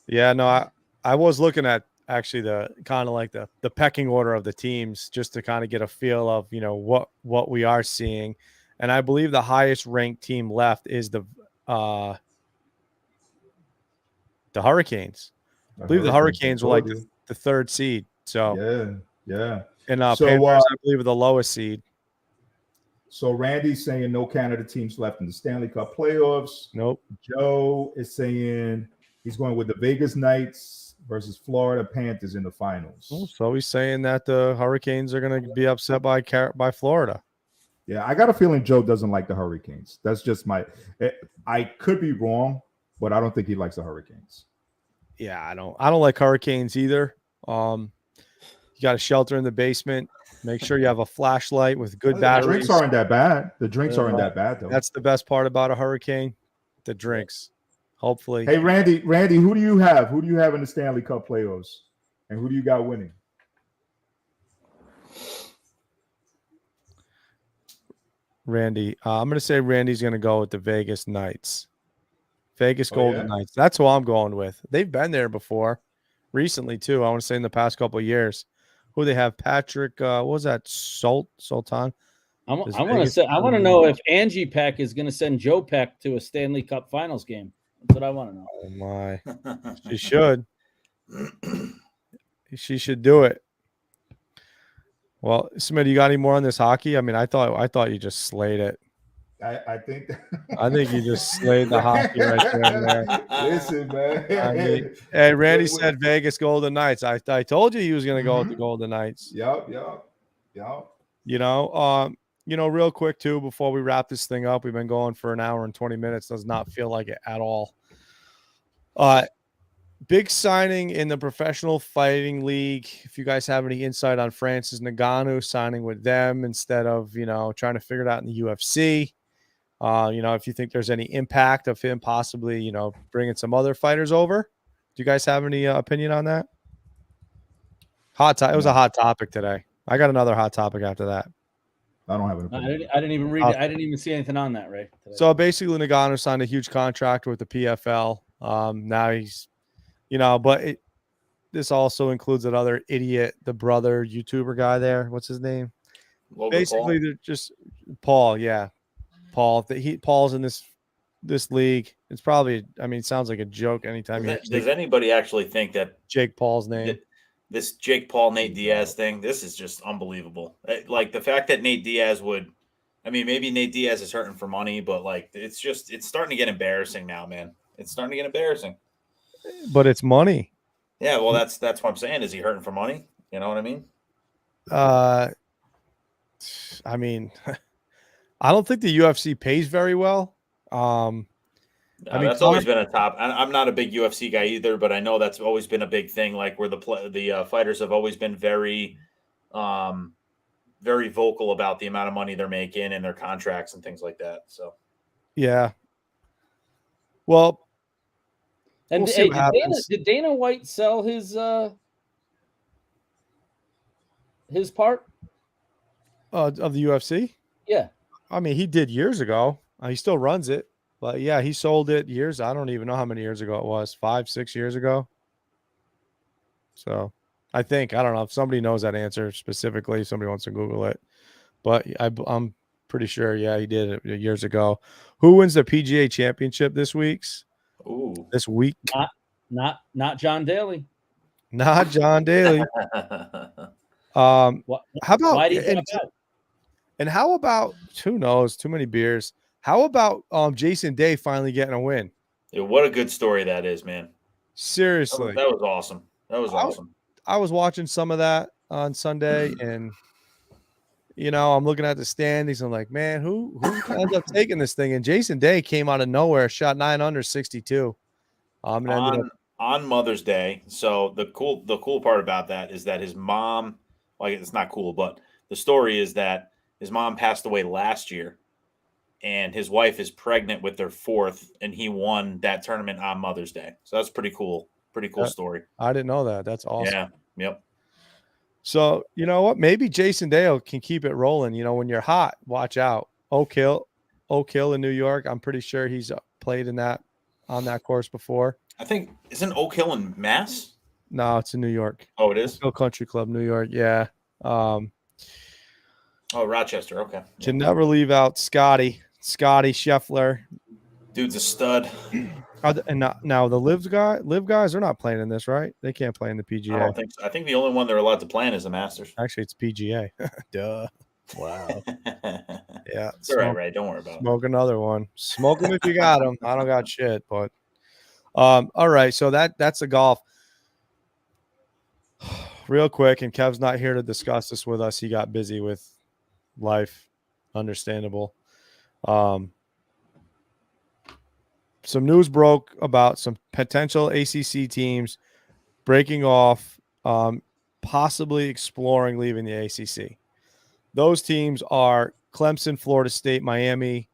Yeah, no, I was looking at actually the kind of like the pecking order of the teams just to kind of get a feel of, what we are seeing. And I believe the highest ranked team left is the Hurricanes. I believe the Hurricanes were like the 3rd seed. So yeah. And Panthers, I believe, are the lowest seed. So Randy's saying no Canada teams left in the Stanley Cup playoffs. Nope. Joe is saying he's going with the Vegas Knights versus Florida Panthers in the finals. So he's saying that the Hurricanes are going to be upset by Florida. Yeah, I got a feeling Joe doesn't like the Hurricanes. That's just I could be wrong, but I don't think he likes the Hurricanes. Yeah, I don't like Hurricanes either. You got a shelter in the basement. Make sure you have a flashlight with good batteries. The drinks aren't that bad. The drinks aren't that bad, though. That's the best part about a hurricane, the drinks. Hopefully. Hey, Randy, who do you have? Who do you have in the Stanley Cup playoffs? And who do you got winning? Randy. I'm going to say Randy's going to go with the Vegas Knights. Vegas Golden Knights. That's who I'm going with. They've been there before. Recently, too. I want to say in the past couple of years. Who they have? Patrick, what was that? Sultan? I want to know if Angie Peck is going to send Joe Peck to a Stanley Cup Finals game. That's what I want to know. Oh my, she should. She should do it. Well, Smith, you got any more on this hockey? I mean, I thought you just slayed it. I think you just slayed the hockey right there. Listen, man. Hey, Randy said Vegas Golden Knights. I told you he was going to go with the Golden Knights. Yep. Real quick too, before we wrap this thing up, we've been going for an hour and 20 minutes. Does not feel like it at all. Big signing in the Professional Fighting League. If you guys have any insight on Francis Ngannou signing with them instead of, trying to figure it out in the UFC. If you think there's any impact of him possibly, bringing some other fighters over. Do you guys have any opinion on that? It was a hot topic today. I got another hot topic after that. I don't have an opinion. I didn't even read it. I didn't even see anything on that, Ray. Today. So basically, Ngannou signed a huge contract with the PFL. Now he's, this also includes another idiot, the brother YouTuber guy there. What's his name? Basically, they're just Paul. Yeah. Paul. Paul's in this league. It's probably, it sounds like a joke anytime. Does anybody actually think that Jake Paul's name? This Jake Paul, Nate Diaz thing, this is just unbelievable. Like the fact that Nate Diaz maybe Nate Diaz is hurting for money, but it's starting to get embarrassing now, man. It's starting to get embarrassing. But it's money. Yeah, well, that's what I'm saying. Is he hurting for money? You know what I mean? I don't think the UFC pays very well. That's always been a top. I'm not a big UFC guy either, but I know that's always been a big thing. Like where the fighters have always been very, very vocal about the amount of money they're making and their contracts and things like that. So, yeah. Well, and did Dana White sell his part of the UFC? Yeah. He did years ago. He still runs it, but yeah, he sold it years. I don't even know how many years ago it was. 5-6 years ago. So I don't know if somebody knows that answer specifically. Somebody wants to Google it, but I'm pretty sure. Yeah, he did it years ago. Who wins the PGA Championship this week? This week? Not John Daly. Not John Daly. How about? Why did he and how about, who knows, too many beers. How about Jason Day finally getting a win? Yeah, what a good story that is, man. Seriously. That was awesome. Awesome. I was watching some of that on Sunday, and, I'm looking at the standings. I'm like, man, who ends up taking this thing? And Jason Day came out of nowhere, shot 9 under 62. And ended up on Mother's Day. So the cool part about that is that his mom, like it's not cool, but the story is that his mom passed away last year, and his wife is pregnant with their fourth, and he won that tournament on Mother's Day. So that's pretty cool. Pretty cool story. I didn't know that. That's awesome. Yeah. Yep. So you know what? Maybe Jason Dale can keep it rolling. You know, when you're hot, watch out. Oak Hill in New York. I'm pretty sure he's played in that on that course before. I think isn't Oak Hill in Mass? No, it's in New York. Oh, it is. Oak Hill Country Club, New York. Yeah. Oh, Rochester. Okay. Can never leave out Scotty Scheffler. Dude's a stud. And now the live guys are not playing in this, right? They can't play in the PGA. I don't think so. I think the only one they're allowed to play in is the Masters. Actually, it's PGA. Duh. Wow. Yeah. It's all right, Ray. Don't worry about it. Smoke another one. Smoke them if you got them. I don't got shit, but all right. So that's the golf. Real quick, and Kev's not here to discuss this with us. He got busy with life. Understandable. Some news broke about some potential ACC teams breaking off, possibly exploring leaving the ACC. Those teams are Clemson, Florida State, Miami,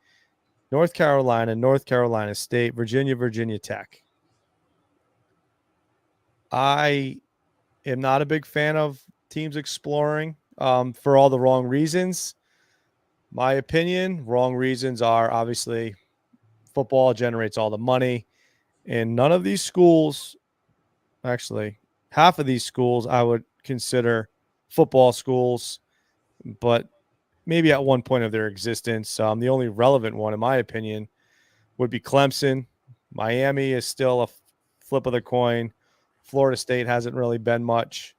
North Carolina State, Virginia Tech. I am not a big fan of teams exploring for all the wrong reasons. My opinion, wrong reasons are obviously football generates all the money, and none of these schools, actually, half of these schools I would consider football schools, but maybe at one point of their existence. The only relevant one, in my opinion, would be Clemson. Miami is still a flip of the coin. Florida State hasn't really been much.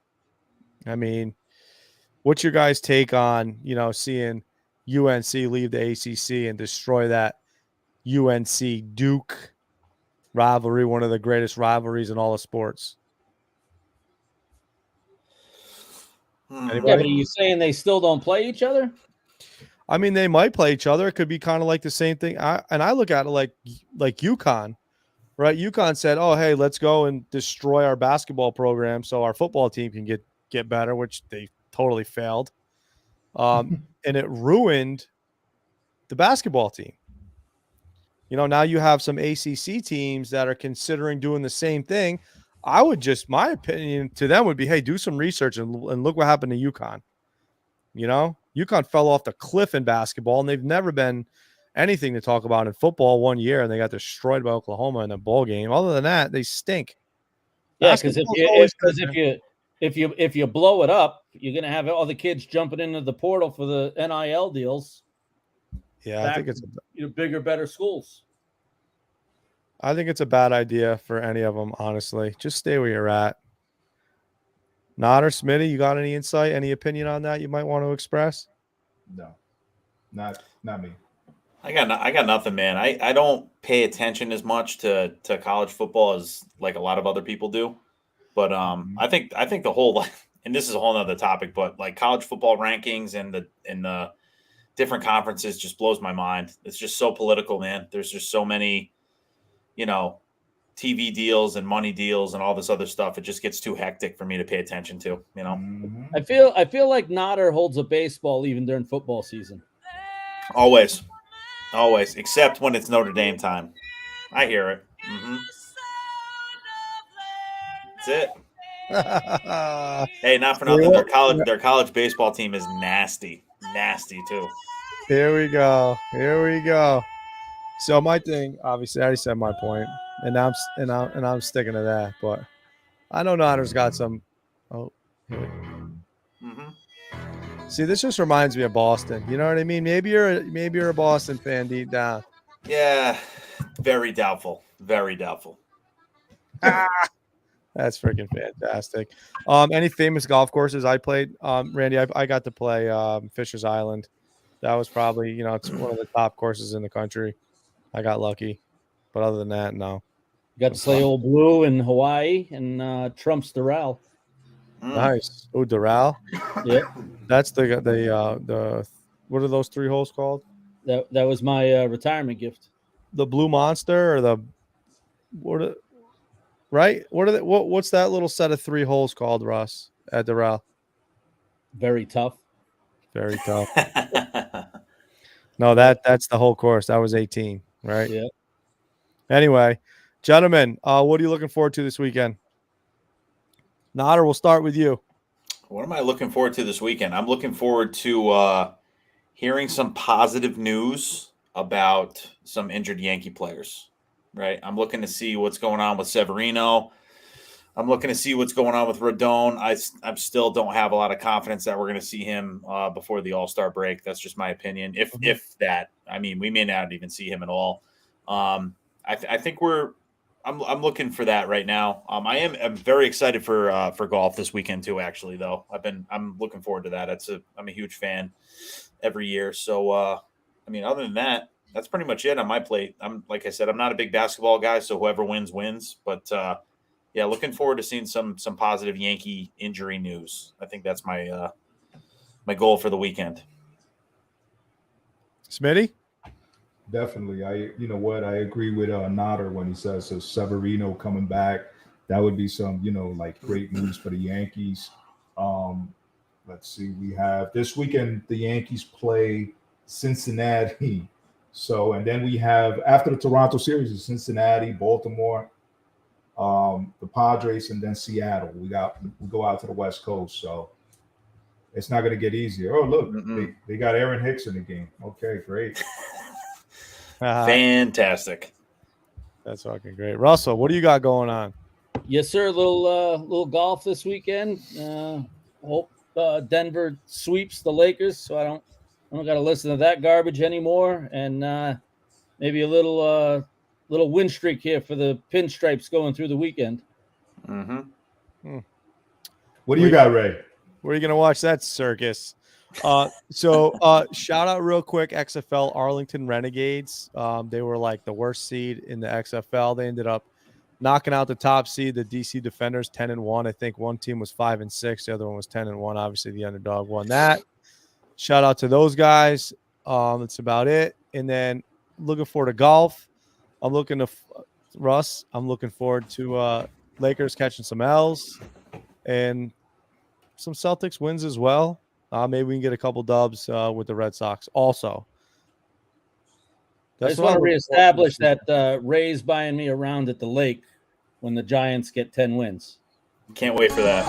I mean, what's your guys' take on, seeing UNC leave the ACC and destroy that UNC Duke rivalry, one of the greatest rivalries in all of sports? Yeah, but are you saying they still don't play each other? I mean, they might play each other. It could be kind of like the same thing. I look at it like UConn, right? UConn said, "Oh, hey, let's go and destroy our basketball program so our football team can get better," which they totally failed. And it ruined the basketball team. Now you have some ACC teams that are considering doing the same thing. My opinion to them would be, hey, do some research and look what happened to UConn. UConn fell off the cliff in basketball, and they've never been anything to talk about in football one year, and they got destroyed by Oklahoma in a bowl game. Other than that, they stink. Yeah, because if you blow it up, you're gonna have all the kids jumping into the portal for the NIL deals. Yeah, I think it's bigger, better schools. I think it's a bad idea for any of them, honestly. Just stay where you're at. Notter, Smitty, you got any insight, any opinion on that you might want to express? No, not me. I got nothing, man. I don't pay attention as much to college football as like a lot of other people do. But I think the whole, and this is a whole nother topic, but like college football rankings and the different conferences just blows my mind. It's just so political, man. There's just so many, TV deals and money deals and all this other stuff. It just gets too hectic for me to pay attention to, I feel like Notter holds a baseball even during football season. Always, except when it's Notre Dame time. I hear it. That's it. Hey, not for nothing. Their college baseball team is nasty too. Here we go. So my thing, obviously, I already said my point, and I'm sticking to that. But I know Notter's got some. Oh, See, this just reminds me of Boston. You know what I mean? Maybe you're a Boston fan deep down. Yeah, very doubtful. Very doubtful. That's freaking fantastic. Any famous golf courses I played? Randy, I got to play Fisher's Island. That was probably, it's one of the top courses in the country. I got lucky. But other than that, no. You got to play Old Blue in Hawaii and Trump's Doral. Nice. Oh, Doral? Yeah. That's the what are those 3 holes called? That was my retirement gift. The Blue Monster or right? What's that little set of 3 holes called, Russ, at the Doral? Very tough. Very tough. No, that's the whole course. That was 18, right? Yeah. Anyway, gentlemen, what are you looking forward to this weekend? Notter, we'll start with you. What am I looking forward to this weekend? I'm looking forward to hearing some positive news about some injured Yankee players, right? I'm looking to see what's going on with Severino. I'm looking to see what's going on with Rodon. I still don't have a lot of confidence that we're going to see him before the All-Star break. That's just my opinion. If that, I mean, we may not even see him at all. I think I'm looking for that right now. I'm very excited for golf this weekend too. Actually, though, I'm looking forward to that. I'm a huge fan every year. So, I mean, other than that, that's pretty much it on my plate. Like I said, I'm not a big basketball guy, so whoever wins. But yeah, looking forward to seeing some positive Yankee injury news. I think that's my my goal for the weekend. Smitty? Definitely. You know what? I agree with Notter when he says so Severino coming back. That would be some, like great news for the Yankees. Let's see. We have this weekend, the Yankees play Cincinnati. So, and then we have after the Toronto series, Cincinnati, Baltimore, the Padres, and then Seattle. We go out to the West Coast. So it's not going to get easier. Oh, look, they got Aaron Hicks in the game. Okay, great. Fantastic. That's fucking great. Russell, what do you got going on? Yes, sir. Little golf this weekend. Hope Denver sweeps the Lakers, so I don't got to listen to that garbage anymore. And maybe a little win streak here for the Pinstripes going through the weekend. Mm-hmm. What do you got, Ray? Where are you going to watch that circus? So shout out real quick, XFL Arlington Renegades. They were like the worst seed in the XFL. They ended up knocking out the top seed, the DC Defenders, 10-1. I think one team was 5-6, the other one was 10-1. Obviously, the underdog won that. Shout out to those guys. That's about it. And then looking forward to golf. I'm looking forward to Lakers catching some L's and some Celtics wins as well. Maybe we can get a couple dubs with the Red Sox also. I just want to reestablish that Ray's buying me around at the lake when the Giants get 10 wins. Can't wait for that.